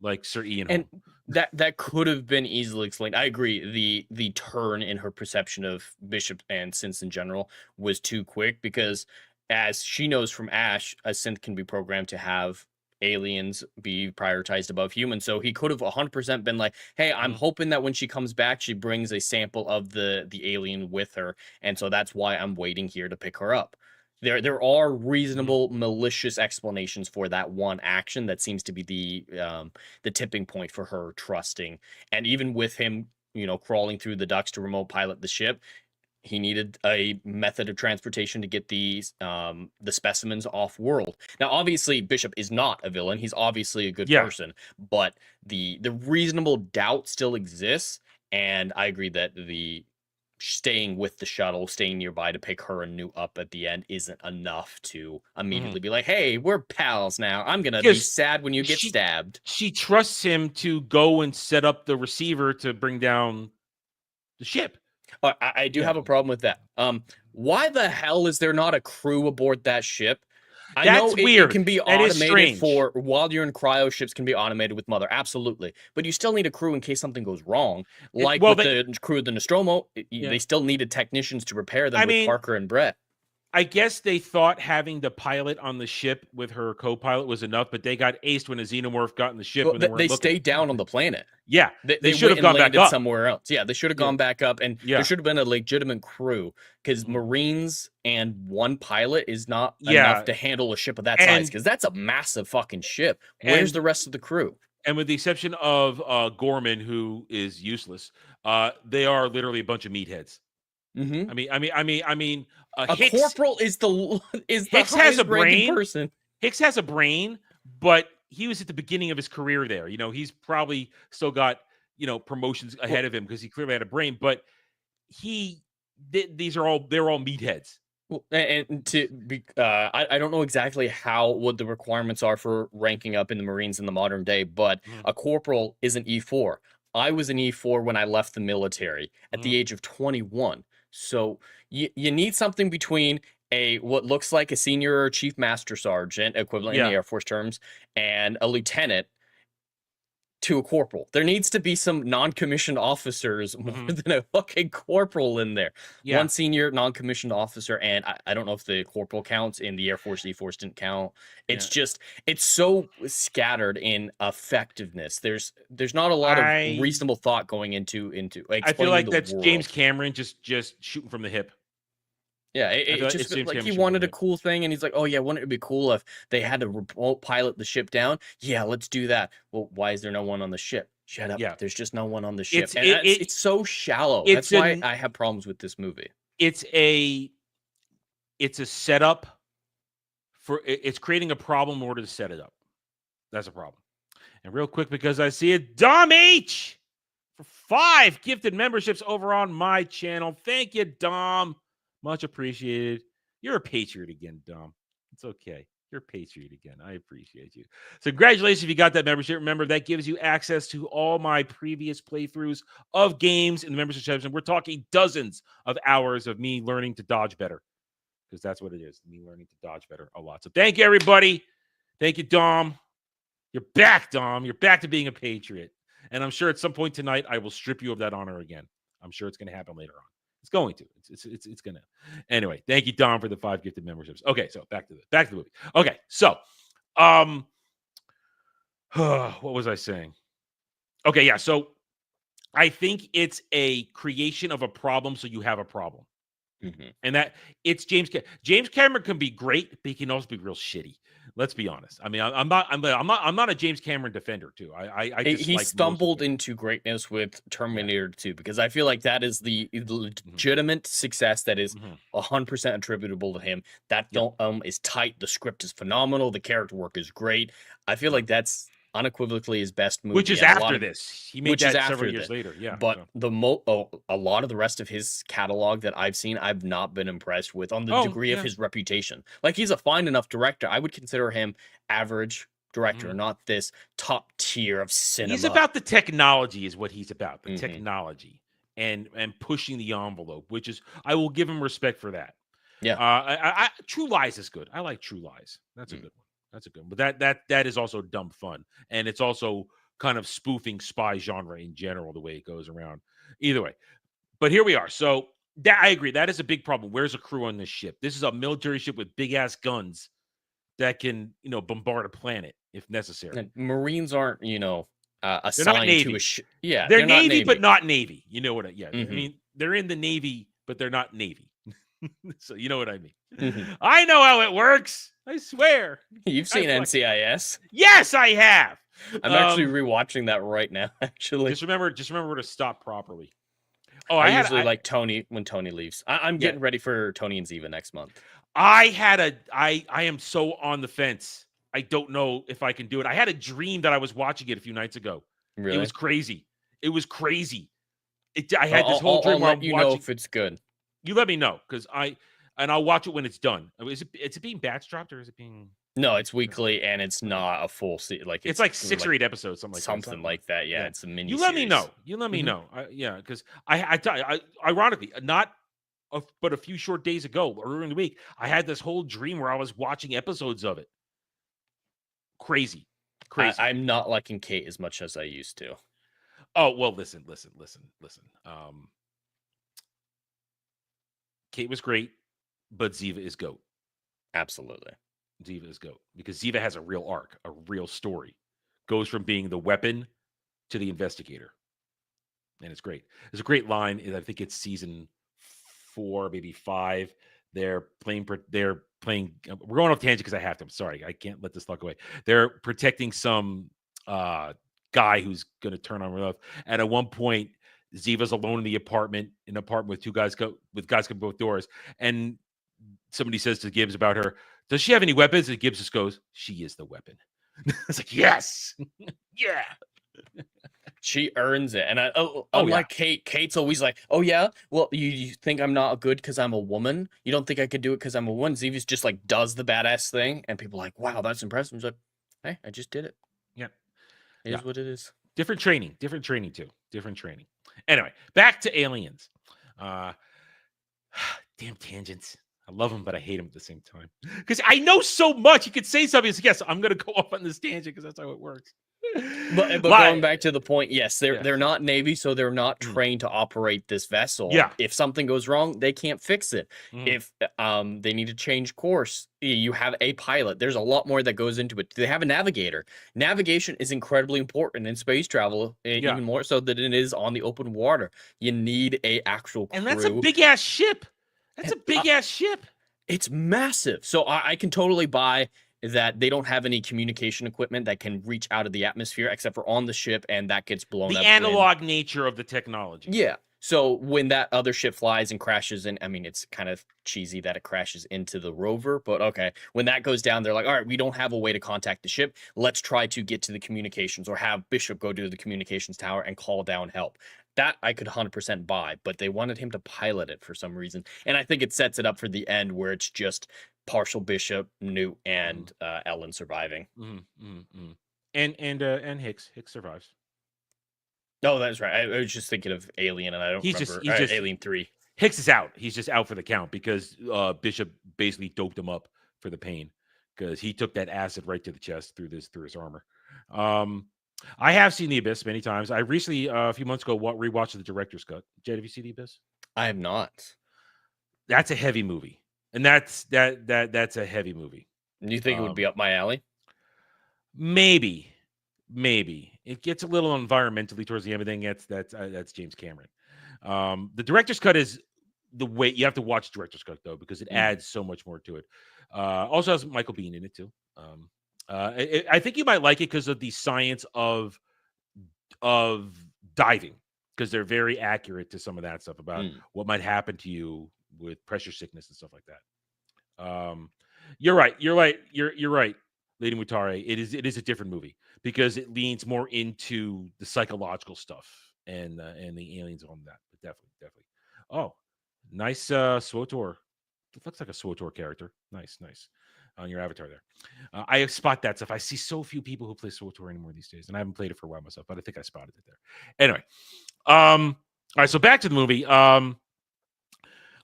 like Sir Ian Holm. And that could have been easily explained. I agree. The turn in her perception of Bishop and synths in general was too quick, because as she knows from Ash, a synth can be programmed to have aliens be prioritized above humans. So he could have 100% been like, hey, I'm hoping that when she comes back, she brings a sample of the alien with her. And so that's why I'm waiting here to pick her up. There are reasonable, malicious explanations for that one action that seems to be the tipping point for her trusting. And even with him, crawling through the ducts to remote pilot the ship, he needed a method of transportation to get the specimens off world. Now, obviously, Bishop is not a villain. He's obviously a good person, but the reasonable doubt still exists. And I agree that the staying with the shuttle, staying nearby to pick her and Newt up at the end isn't enough to immediately be like, hey, we're pals now. I'm going to be sad when you get stabbed. She trusts him to go and set up the receiver to bring down the ship. I do have a problem with that. Why the hell is there not a crew aboard that ship? I know it can be automated for while you're in cryo, ships can be automated with Mother. Absolutely. But you still need a crew in case something goes wrong. Like with the crew of the Nostromo, they still needed technicians to repair them with Parker and Brett. I guess they thought having the pilot on the ship with her co-pilot was enough, but they got aced when a xenomorph got in the ship. Well, they stayed down on the planet. Yeah, they should have gone back up somewhere else. Yeah, they should have gone back up, and there should have been a legitimate crew, because Marines and one pilot is not enough to handle a ship of that size, because that's a massive fucking ship. Where's the rest of the crew? And with the exception of Gorman, who is useless, they are literally a bunch of meatheads. Mm-hmm. I mean, a Hicks, corporal is the Hicks has a brain. Person. Hicks has a brain, but he was at the beginning of his career there. He's probably still got promotions ahead of him because he clearly had a brain. But they're all meatheads. Well, and to be, I don't know exactly what the requirements are for ranking up in the Marines in the modern day, but a corporal is an E4. I was an E4 when I left the military at the age of 21. So you need something between what looks like a senior or chief master sergeant equivalent in the Air Force terms and a lieutenant to a corporal. There needs to be some non-commissioned officers more than a fucking corporal in there. Yeah. One senior non-commissioned officer, and I don't know if the corporal counts. In the Air Force, the Force didn't count. It's just, it's so scattered in effectiveness. There's not a lot of reasonable thought going into I feel like that's world. James Cameron just shooting from the hip. Yeah, it just like he wanted a cool thing, and he's like, oh yeah, wouldn't it be cool if they had to remote pilot the ship down? Yeah, let's do that. Well, why is there no one on the ship? Shut up. Yeah. There's just no one on the ship. It's so shallow. That's why I have problems with this movie. It's a setup for it's creating a problem in order to set it up. That's a problem. And real quick, because I see it, Dom H for 5 gifted memberships over on my channel. Thank you, Dom. Much appreciated. You're a patriot again, Dom. It's okay. You're a patriot again. I appreciate you. So congratulations if you got that membership. Remember, that gives you access to all my previous playthroughs of games in the membership section. We're talking dozens of hours of me learning to dodge better, because that's what it is, me learning to dodge better a lot. So thank you, everybody. Thank you, Dom. You're back, Dom. You're back to being a patriot. And I'm sure at some point tonight, I will strip you of that honor again. I'm sure it's going to happen later on. It's going to. It's going to. Anyway, thank you, Dom, for the 5 gifted memberships. Okay, so back to the movie. Okay, so, what was I saying? Okay, yeah. So, I think it's a creation of a problem, so you have a problem, and that it's James Cameron can be great, but he can also be real shitty. Let's be honest. I mean, I'm not a James Cameron defender too. I just He like stumbled into greatness with Terminator 2 because I feel like that is the legitimate success that is 100% attributable to him. That film is tight. The script is phenomenal. The character work is great. I feel like that's unequivocally his best movie. Which is after this. He made that several years later. Yeah. But a lot of the rest of his catalog that I've seen, I've not been impressed with on the degree of his reputation. Like, he's a fine enough director. I would consider him average director, not this top tier of cinema. He's about the technology is what he's about. The technology and pushing the envelope, which is, I will give him respect for that. Yeah. True Lies is good. I like True Lies. That's a good one. That's a good one. But that is also dumb fun. And it's also kind of spoofing spy genre in general, the way it goes around. Either way. But here we are. So that, I agree. That is a big problem. Where's a crew on this ship? This is a military ship with big ass guns that can, bombard a planet if necessary. And Marines aren't, assigned to a ship. Yeah. They're Navy, but not Navy. You know what I mean, they're in the Navy, but they're not Navy. So you know what I mean. I know how it works. I swear. You've seen NCIS. Yes, I have. I'm actually rewatching that right now, actually. Just remember to stop properly. Oh, I usually like Tony when Tony leaves. I'm getting ready for Tony and Ziva next month. I am so on the fence. I don't know if I can do it. I had a dream that I was watching it a few nights ago. Really? It was crazy. I had this whole dream where I'm watching. know if it's good. You let me know, because I'll watch it when it's done. Is it being batch dropped, or is it being? No, it's weekly, and it's not a full season. Like it's like 6 or 8 episodes, something like that. Yeah, it's a mini. You let me know. Because I ironically but a few short days ago, earlier in the week, I had this whole dream where I was watching episodes of it. Crazy. I'm not liking Kate as much as I used to. Oh well, listen. Kate was great, but Ziva is GOAT. Absolutely. Ziva is GOAT because Ziva has a real arc, a real story. Goes from being the weapon to the investigator. And it's great. There's a great line. I think it's season 4, maybe 5. They're playing. We're going off tangent because I have to. I'm sorry. I can't let this thought go away. They're protecting some guy who's going to turn on her love. And at one point, Ziva's alone in an apartment with two guys with guys come both doors. And somebody says to Gibbs about her, does she have any weapons? And Gibbs just goes, she is the weapon. It's like, yes. Yeah. She earns it. And unlike Kate, Kate's always like, oh yeah, well, you think I'm not good because I'm a woman? You don't think I could do it because I'm a woman? Ziva's just like does the badass thing. And people are like, wow, that's impressive. He's like, hey, I just did it. Yeah. It is what it is. Different training too. Anyway, back to Aliens. Damn tangents. I love them, but I hate them at the same time. Because I know so much. You could say something. It's, yes, I'm going to go off on this tangent because that's how it works. But going back to the point, yes, they're not Navy, so they're not trained to operate this vessel. Yeah. If something goes wrong, they can't fix it. If they need to change course, you have a pilot. There's a lot more that goes into it. They have a navigator. Navigation is incredibly important in space travel, even more so than it is on the open water. You need a actual crew. And that's a big ass ship. That's a big ass ship. It's massive. So I can totally buy that they don't have any communication equipment that can reach out of the atmosphere except for on the ship, and that gets blown up. The analog nature of the technology. Yeah. So when that other ship flies and crashes in, I mean, it's kind of cheesy that it crashes into the rover, but okay. When that goes down, they're like, all right, we don't have a way to contact the ship. Let's try to get to the communications, or have Bishop go to the communications tower and call down help. That I could 100% buy, but they wanted him to pilot it for some reason. And I think it sets it up for the end where it's just partial Bishop, Newt, and Ellen surviving. And Hicks survives. No, that's right. I was just thinking of Alien, and I don't remember. Alien 3. Hicks is out. He's just out for the count because Bishop basically doped him up for the pain because he took that acid right to the chest through his armor. I have seen The Abyss many times. I recently, a few months ago, rewatched the director's cut. Jed, have you seen The Abyss? I have not. That's a heavy movie, and that's a heavy movie. You think it would be up my alley? Maybe it gets a little environmentally towards the end, but then that's James Cameron. The director's cut is the way you have to watch the director's cut though, because it adds so much more to it. Also has Michael Biehn in it too. I think you might like it because of the science of diving, because they're very accurate to some of that stuff about what might happen to you with pressure sickness and stuff like that. You're right. You're right, Lady Mutare. It is a different movie because it leans more into the psychological stuff and the aliens on that. But definitely. Oh, nice SWTOR. It looks like a SWTOR character. Nice on your avatar there. I spot that stuff. I see so few people who play SWTOR anymore these days, and I haven't played it for a while myself, but I think I spotted it there. Anyway, all right. So back to the movie.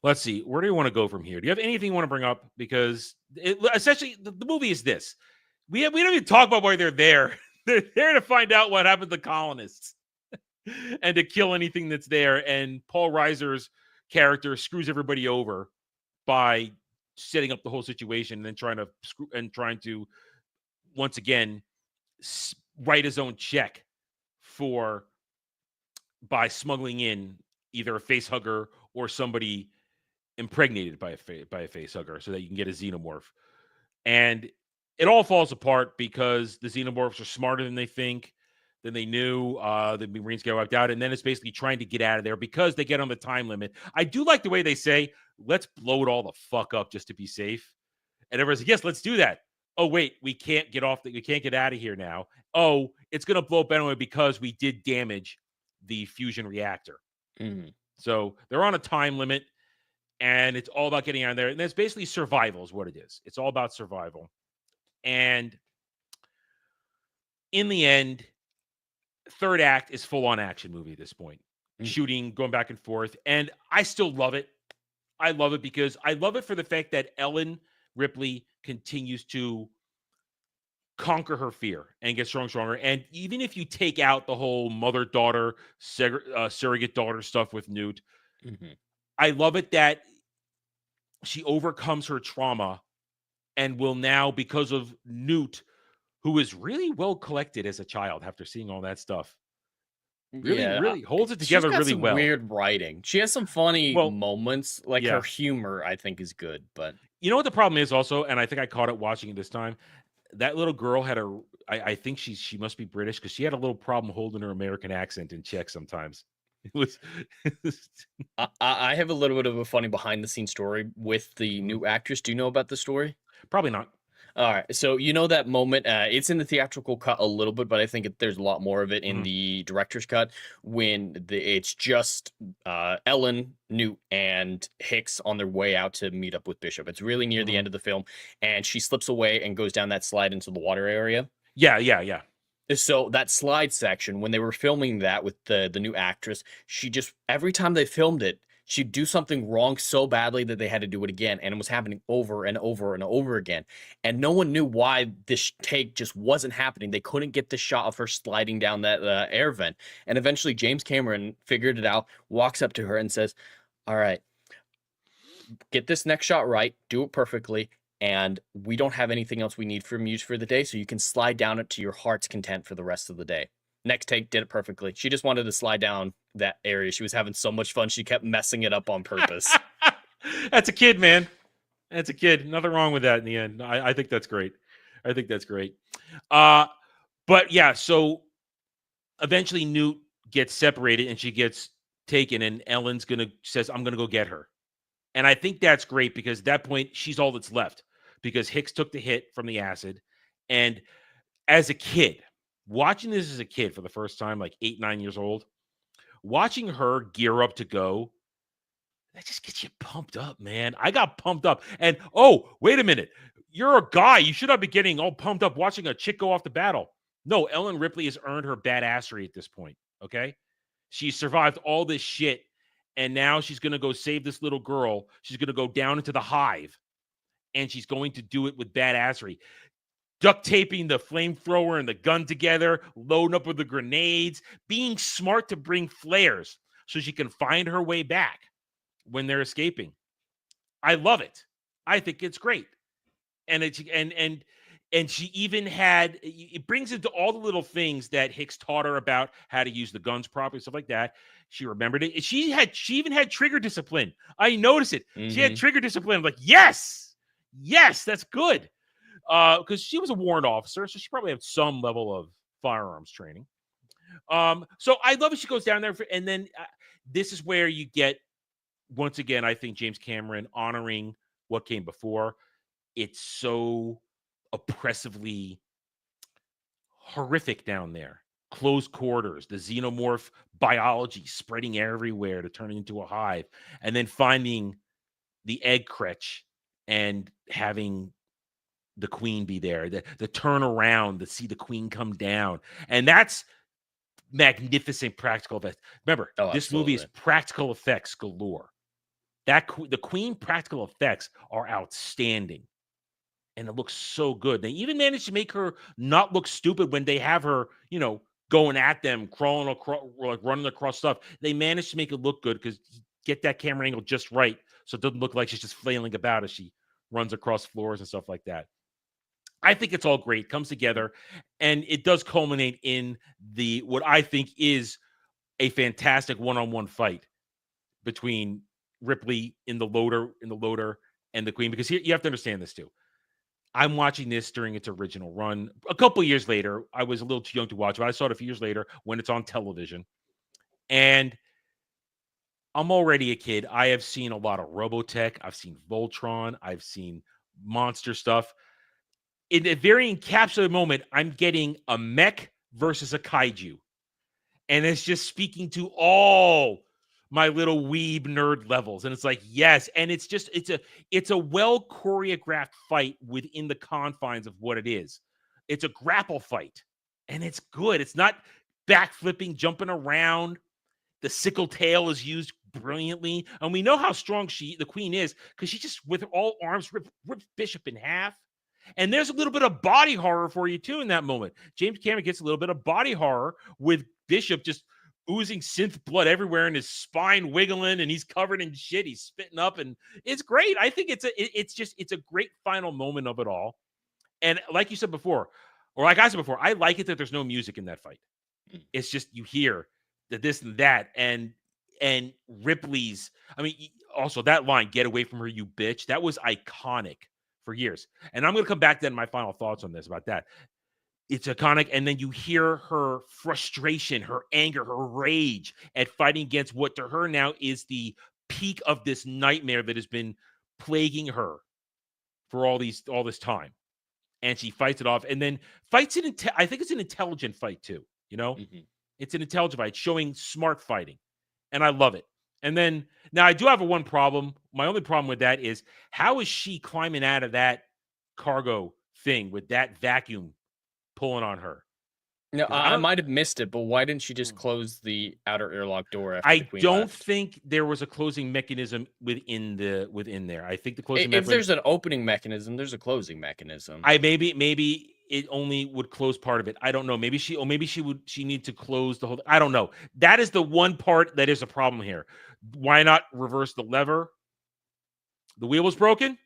Let's see. Where do you want to go from here? Do you have anything you want to bring up? Because essentially, the movie is this. We don't even talk about why they're there. They're there to find out what happened to the colonists and to kill anything that's there. And Paul Reiser's character screws everybody over by setting up the whole situation and then trying to once again write his own check by smuggling in either a face hugger or somebody impregnated by a face hugger so that you can get a xenomorph. And it all falls apart because the xenomorphs are smarter than they knew. The Marines get wiped out, and then it's basically trying to get out of there because they get on the time limit. I do like the way they say, let's blow it all the fuck up just to be safe. And everyone's like, yes, let's do that. Oh, wait, we can't get out of here now. Oh, it's going to blow up anyway because we did damage the fusion reactor. So they're on a time limit, and it's all about getting out of there. And it's basically survival is what it is. It's all about survival. And in the end, third act is full-on action movie at this point. Shooting, going back and forth. And I still love it. I love it because I love it for the fact that Ellen Ripley continues to conquer her fear and get stronger. And even if you take out the whole mother-daughter, surrogate daughter stuff with Newt, I love it that she overcomes her trauma and will now, because of Newt, who is really well collected as a child after seeing all that stuff, really holds it together really well. Weird writing. She has some funny moments. Like her humor, I think, is good. But you know what the problem is also, and I think I caught it watching it this time. That little girl had I think she must be British because she had a little problem holding her American accent in check sometimes. It was. I have a little bit of a funny behind the scenes story with the new actress. Do you know about the story? Probably not. All right. So you know that moment, it's in the theatrical cut a little bit, but I think there's a lot more of it in the director's cut when it's just Ellen, Newt, and Hicks on their way out to meet up with Bishop. It's really near the end of the film, and she slips away and goes down that slide into the water area. Yeah. So that slide section, when they were filming that with the new actress, she just, every time they filmed it, she'd do something wrong so badly that they had to do it again. And it was happening over and over and over again. And no one knew why this take just wasn't happening. They couldn't get the shot of her sliding down that air vent. And eventually James Cameron figured it out, walks up to her and says, all right, get this next shot right, do it perfectly. And we don't have anything else we need from you for the day, so you can slide down it to your heart's content for the rest of the day. Next take, did it perfectly. She just wanted to slide down that area. She was having so much fun, she kept messing it up on purpose. That's a kid, man. That's a kid. Nothing wrong with that in the end. I think that's great. But yeah, so eventually Newt gets separated and she gets taken, and Ellen's says, I'm gonna go get her. And I think that's great because at that point, she's all that's left because Hicks took the hit from the acid. And as a kid, watching this as a kid for the first time, like 8, 9 years old, watching her gear up to go, that just gets you pumped up, man. I got pumped up. And, oh, wait a minute. You're a guy. You should not be getting all pumped up watching a chick go off to battle. No, Ellen Ripley has earned her badassery at this point, okay? She survived all this shit. And now she's going to go save this little girl. She's going to go down into the hive. And she's going to do it with badassery. Duct taping the flamethrower and the gun together. Loading up with the grenades. Being smart to bring flares so she can find her way back when they're escaping. I love it. I think it's great. And she even had, it brings into all the little things that Hicks taught her about how to use the guns properly, stuff like that. She remembered it. She even had trigger discipline. I noticed it. She had trigger discipline. I'm like, yes, that's good. because she was a warrant officer, so she probably had some level of firearms training. So I love it. She goes down there, and then this is where you get, once again, I think James Cameron honoring what came before. It's so oppressively horrific down there. Close quarters, the xenomorph biology spreading everywhere to turn it into a hive, and then finding the egg cretch and having the queen be there, the turn around to see the queen come down. And that's magnificent practical effects. Remember, this movie is practical effects galore. The queen practical effects are outstanding. And it looks so good. They even managed to make her not look stupid when they have her, going at them, crawling across, like running across stuff. They managed to make it look good because get that camera angle just right, so it doesn't look like she's just flailing about as she runs across floors and stuff like that. I think it's all great, comes together, and it does culminate in what I think is a fantastic one-on-one fight between Ripley in the loader and the queen. Because here you have to understand this too. I'm watching this during its original run. A couple years later, I was a little too young to watch, but I saw it a few years later when it's on television. And I'm already a kid. I have seen a lot of Robotech. I've seen Voltron. I've seen monster stuff. In a very encapsulated moment, I'm getting a mech versus a kaiju. And it's just speaking to all my little weeb nerd levels. And it's like, yes. And it's a well choreographed fight within the confines of what it is. It's a grapple fight, and it's good. It's not backflipping, jumping around. The sickle tail is used brilliantly. And we know how strong the queen is, because she just, with all arms, rips Bishop in half. And there's a little bit of body horror for you too in that moment. James Cameron gets a little bit of body horror with Bishop just oozing synth blood everywhere and his spine wiggling, and he's covered in shit. He's spitting up, and it's great. I think it's a great final moment of it all. And like you said before, or like I said before, I like it that there's no music in that fight. It's just you hear the this and that, and Ripley's. I mean, also that line, "Get away from her, you bitch," that was iconic for years. And I'm going to come back to my final thoughts on this about that. It's iconic. And then you hear her frustration, her anger, her rage at fighting against what to her now is the peak of this nightmare that has been plaguing her for all this time. And she fights it off, and then fights it. I think it's an intelligent fight too. It's an intelligent fight, showing smart fighting. And I love it. And then now I do have one problem. My only problem with that is, how is she climbing out of that cargo thing with that vacuum pulling on her? No, I might have missed it, but why didn't she just close the outer airlock door after I the queen don't left? think there was a closing mechanism within there. I think the closing If mechanism, there's an opening mechanism, there's a closing mechanism. Maybe it only would close part of it. I don't know. Maybe she need to close the whole. I don't know. That is the one part that is a problem here. Why not reverse the lever? The wheel was broken.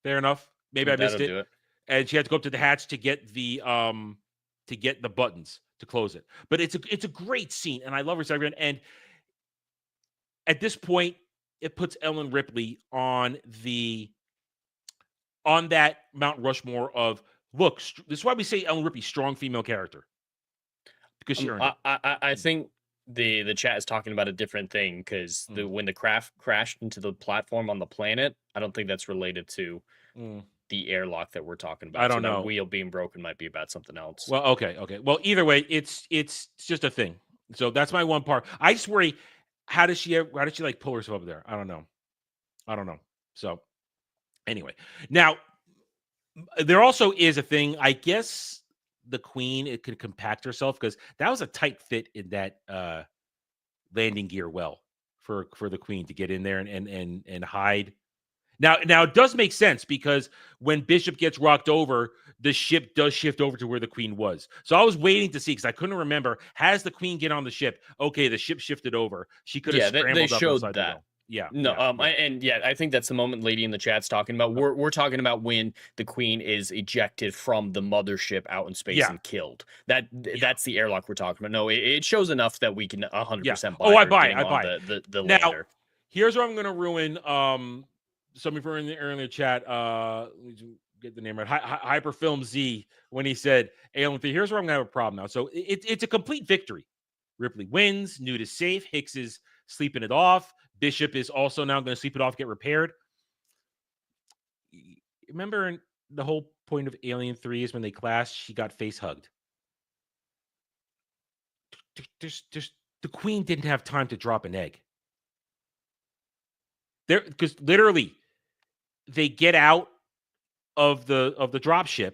Fair enough. Maybe I missed it. And she had to go up to the hatch to get the buttons to close it. But it's a great scene, and I love her segment. And at this point, it puts Ellen Ripley on that Mount Rushmore of, look, this is why we say Ellen Ripley, strong female character, because she earned it. I think the chat is talking about a different thing, because when the craft crashed into the platform on the planet, I don't think that's related to the airlock that we're talking about. I don't know. That wheel being broken might be about something else. Well, okay. Well, either way, it's just a thing. So that's my one part. I just worry, how did she like pull herself up there? I don't know. So anyway, now there also is a thing. I guess the queen, it could compact herself, because that was a tight fit in that landing gear well for the queen to get in there and hide. Now it does make sense, because when Bishop gets rocked over, the ship does shift over to where the queen was. So I was waiting to see, because I couldn't remember, has the queen get on the ship? Okay, the ship shifted over. She could have scrambled they up showed inside that. the wheel. Yeah. No, yeah. I think that's the moment lady in the chat's talking about. We're talking about when the queen is ejected from the mothership out in space and killed. That's the airlock we're talking about. No, it shows enough that we can 100% buy. I buy the now, lander. Here's where I'm going to ruin somebody from in the earlier chat. get the name right, Hyperfilm Z, when he said, Alien 3, here's where I'm going to have a problem now. So it's a complete victory. Ripley wins. Newt is safe. Hicks is sleeping it off. Bishop is also now going to sleep it off, get repaired. Remember the whole point of Alien 3 is when they clashed, she got face hugged. There's the Queen didn't have time to drop an egg. There, because literally they get out of the dropship,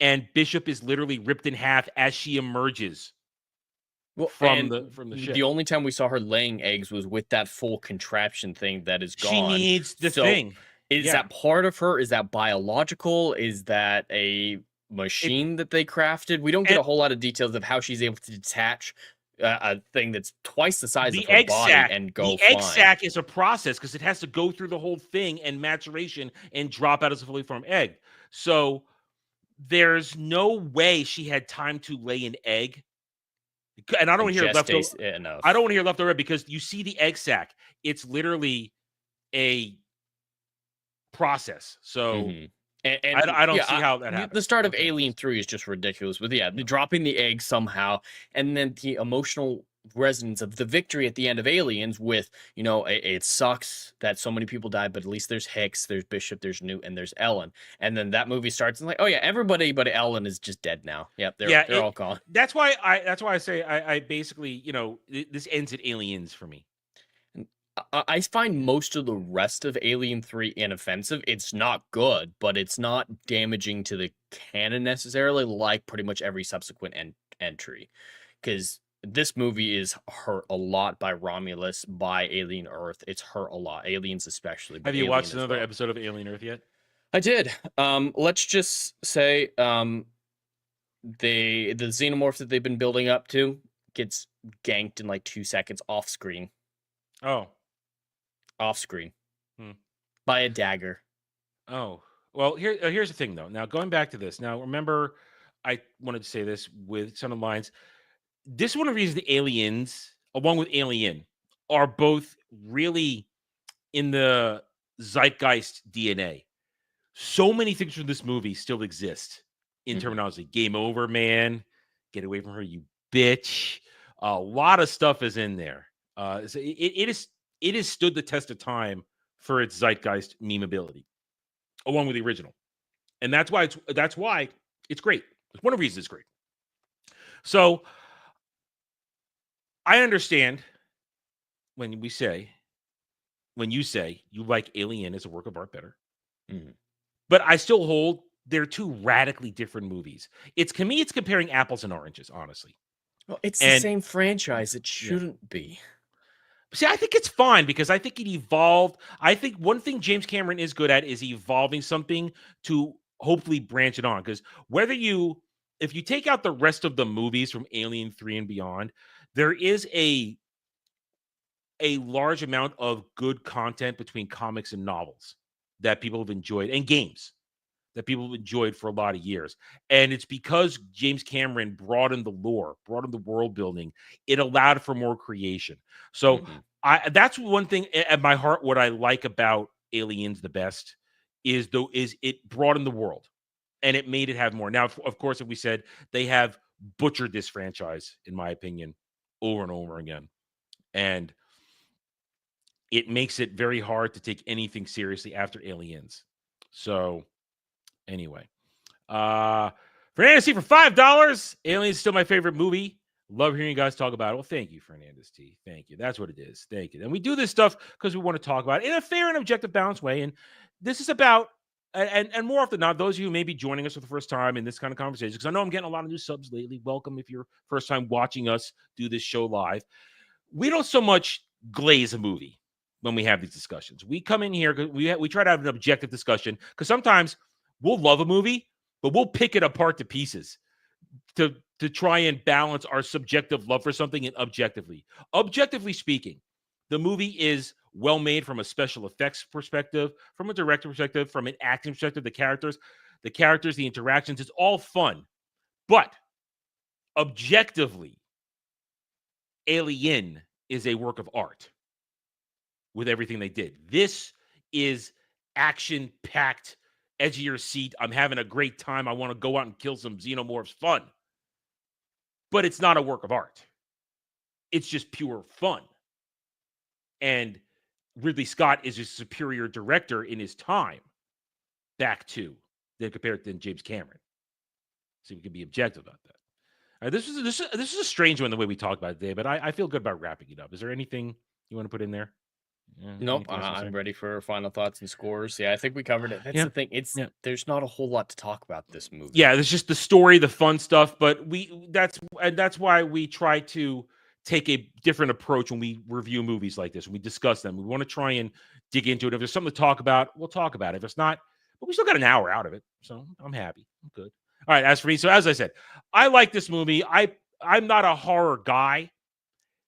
and Bishop is literally ripped in half as she emerges from the ship. The only time we saw her laying eggs was with that full contraption thing that is gone. She needs the thing. Is that part of her? Is that biological? Is that a machine that they crafted? We don't get a whole lot of details of how she's able to detach a thing that's twice the size of her body and go flying. The egg sac is a process because it has to go through the whole thing and maturation and drop out as a fully formed egg. So there's no way she had time to lay an egg. And I don't want to hear leftover. I don't want to hear leftover because you see the egg sac. It's literally a process. So I don't see how that happens. The start of Alien 3 is just ridiculous. But dropping the egg somehow, and then the emotional resonance of the victory at the end of Aliens with, it sucks that so many people died, but at least there's Hicks, there's Bishop, there's Newt, and there's Ellen. And then that movie starts and oh yeah, everybody but Ellen is just dead now. Yep, they're all gone. That's why I say I basically, this ends at Aliens for me. I find most of the rest of Alien 3 inoffensive. It's not good, but it's not damaging to the canon necessarily, like pretty much every subsequent entry. Because this movie is hurt a lot by Romulus, by Alien Earth. It's hurt a lot. Aliens especially. Have you watched another episode of Alien Earth yet? I did. Let's just say the xenomorph that they've been building up to gets ganked in like 2 seconds off screen. Oh. Off screen. By a dagger. Oh. Well, here's the thing, though. Now, going back to this. Now, remember, I wanted to say this with some of the lines. This is one of the reasons the Aliens, along with Alien, are both really in the zeitgeist DNA. So many things from this movie still exist in terminology. Game over, man. Get away from her, you bitch. A lot of stuff is in there. So it has stood the test of time for its zeitgeist memeability, along with the original. And that's why it's great. It's one of the reasons it's great. So I understand when you say you like Alien as a work of art better. But I still hold they're two radically different movies. It's comparing apples and oranges, honestly. Well, it's the same franchise. It shouldn't be. See, I think it's fine because I think it evolved. I think one thing James Cameron is good at is evolving something to hopefully branch it on. Because if you take out the rest of the movies from Alien 3 and beyond, there is a large amount of good content between comics and novels that people have enjoyed, and games that people have enjoyed for a lot of years. And it's because James Cameron broadened the lore, broadened the world building. It allowed for more creation. So that's one thing at my heart. What I like about Aliens the best is it broadened the world and it made it have more. Now, of course, if we said they have butchered this franchise, in my opinion, over and over again. And it makes it very hard to take anything seriously after Aliens. So anyway, Fernandez T for $5. Aliens is still my favorite movie. Love hearing you guys talk about it. Well, thank you, Fernandez T. Thank you. That's what it is. Thank you. And we do this stuff because we want to talk about it in a fair and objective, balanced way. And this is about, and more often than not, those of you who may be joining us for the first time in this kind of conversation, because I know I'm getting a lot of new subs lately. Welcome if you're first time watching us do this show live. We don't so much glaze a movie when we have these discussions. We come in here because we try to have an objective discussion, because sometimes we'll love a movie, but we'll pick it apart to pieces to try and balance our subjective love for something and objectively. Objectively speaking, the movie is well made from a special effects perspective, from a director perspective, from an acting perspective, the characters, the interactions, it's all fun. But objectively, Alien is a work of art with everything they did. This is action-packed edge of your seat. I'm having a great time. I want to go out and kill some xenomorphs. Fun. But it's not a work of art. It's just pure fun. And Ridley Scott is a superior director in his time back to than compared to James Cameron. So we can be objective about that. This is a strange one the way we talked about it today, but I feel good about wrapping it up. Is there anything you want to put in there? Yeah, Nope, anything else to say? I'm ready for final thoughts and scores. Yeah, I think we covered it. That's Yeah, the thing. There's not a whole lot to talk about this movie. Yeah, there's just the story, the fun stuff, but that's why we try to take a different approach when we review movies like this. When we discuss them, we want to try and dig into it. If there's something to talk about, we'll talk about it. If it's not, but we still got an hour out of it, so I'm happy. I'm good. All right. As for me, so as I said, I like this movie. I'm not a horror guy,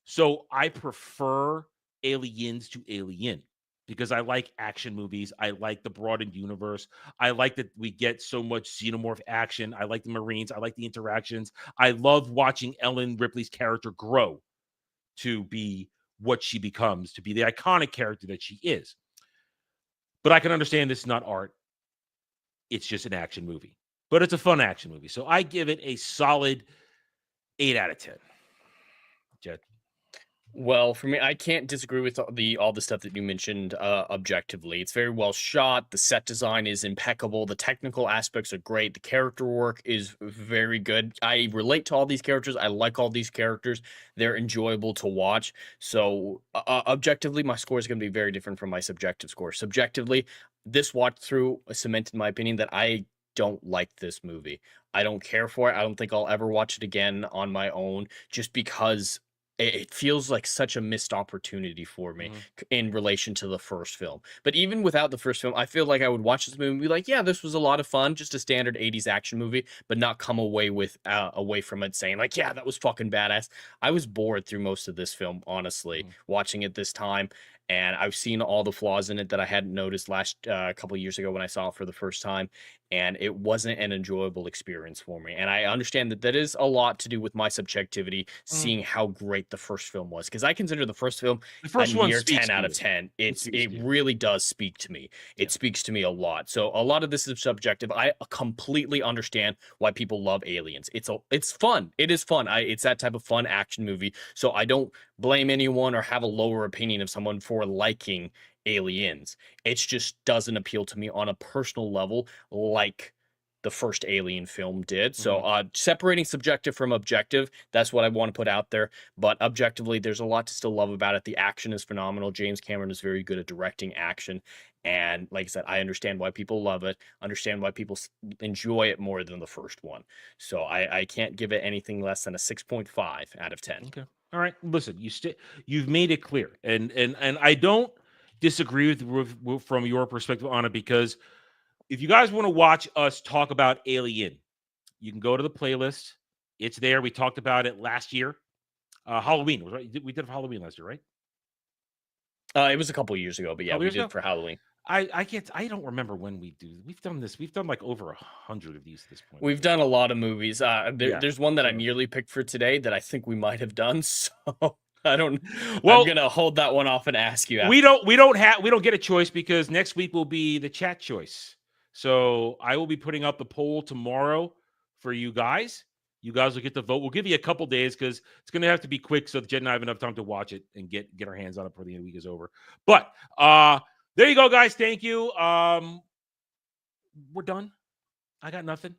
so I prefer Aliens to Alien because I like action movies. I like the broadened universe. I like that we get so much xenomorph action. I like the Marines. I like the interactions. I love watching Ellen Ripley's character grow to be what she becomes, to be the iconic character that she is. But I can understand this is not art. It's just an action movie. But it's a fun action movie. So I give it a solid 8 out of 10. Jed. Well, for me, I can't disagree with all the stuff that you mentioned objectively. It's very well shot. The set design is impeccable. The technical aspects are great. The character work is very good. I relate to all these characters. I like all these characters. They're enjoyable to watch. So objectively, my score is going to be very different from my subjective score. Subjectively, this watch through cemented my opinion that I don't like this movie. I don't care for it. I don't think I'll ever watch it again on my own just because it feels like such a missed opportunity for me in relation to the first film. But even without the first film, I feel like I would watch this movie and be like, yeah, this was a lot of fun, just a standard 80s action movie, but not come away from it saying like, yeah, that was fucking badass. I was bored through most of this film, honestly, watching it this time. And I've seen all the flaws in it that I hadn't noticed a couple of years ago when I saw it for the first time. And it wasn't an enjoyable experience for me. And I understand that is a lot to do with my subjectivity, seeing how great the first film was. Because I consider the first film a near 10 out of 10. It really does speak to me. It speaks to me a lot. So a lot of this is subjective. I completely understand why people love Aliens. It's fun. It is fun. It's that type of fun action movie. So I don't blame anyone or have a lower opinion of someone for liking Aliens. It just doesn't appeal to me on a personal level like the first Alien film did. So separating subjective from objective, that's what I want to put out there. But objectively, there's a lot to still love about it. The action is phenomenal. James Cameron is very good at directing action. And like I said, I understand why people love it, understand why people enjoy it more than the first one. So I can't give it anything less than a 6.5 out of 10. Okay. All right. Listen, you've made it clear. And I don't disagree with from your perspective on it, because if you guys want to watch us talk about Alien, you can go to the playlist. It's there. We talked about it last year. Halloween was right. We did Halloween last year, right? It was a couple years ago, but yeah, we did it for Halloween. I don't remember when we do. We've done this. We've done like over 100 of these at this point. We've done a lot of movies. There's one that I nearly picked for today that I think we might have done. So I don't. Well, I'm gonna hold that one off and ask you. We don't get a choice because next week will be the chat choice. So I will be putting up the poll tomorrow for you guys. You guys will get to vote. We'll give you a couple days because it's going to have to be quick so that Jed and I have enough time to watch it and get our hands on it before the end of the week is over. But there you go, guys. Thank you. We're done. I got nothing.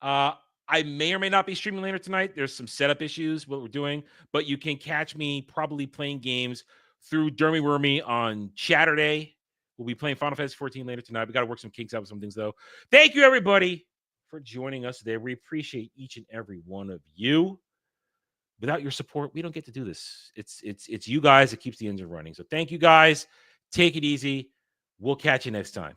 I may or may not be streaming later tonight. There's some setup issues, what we're doing. But you can catch me probably playing games through Dermy Wormy on Saturday. We'll be playing Final Fantasy 14 later tonight. We got to work some kinks out with some things, though. Thank you, everybody, for joining us today. We appreciate each and every one of you. Without your support, we don't get to do this. It's you guys that keeps the engine running. So thank you, guys. Take it easy. We'll catch you next time.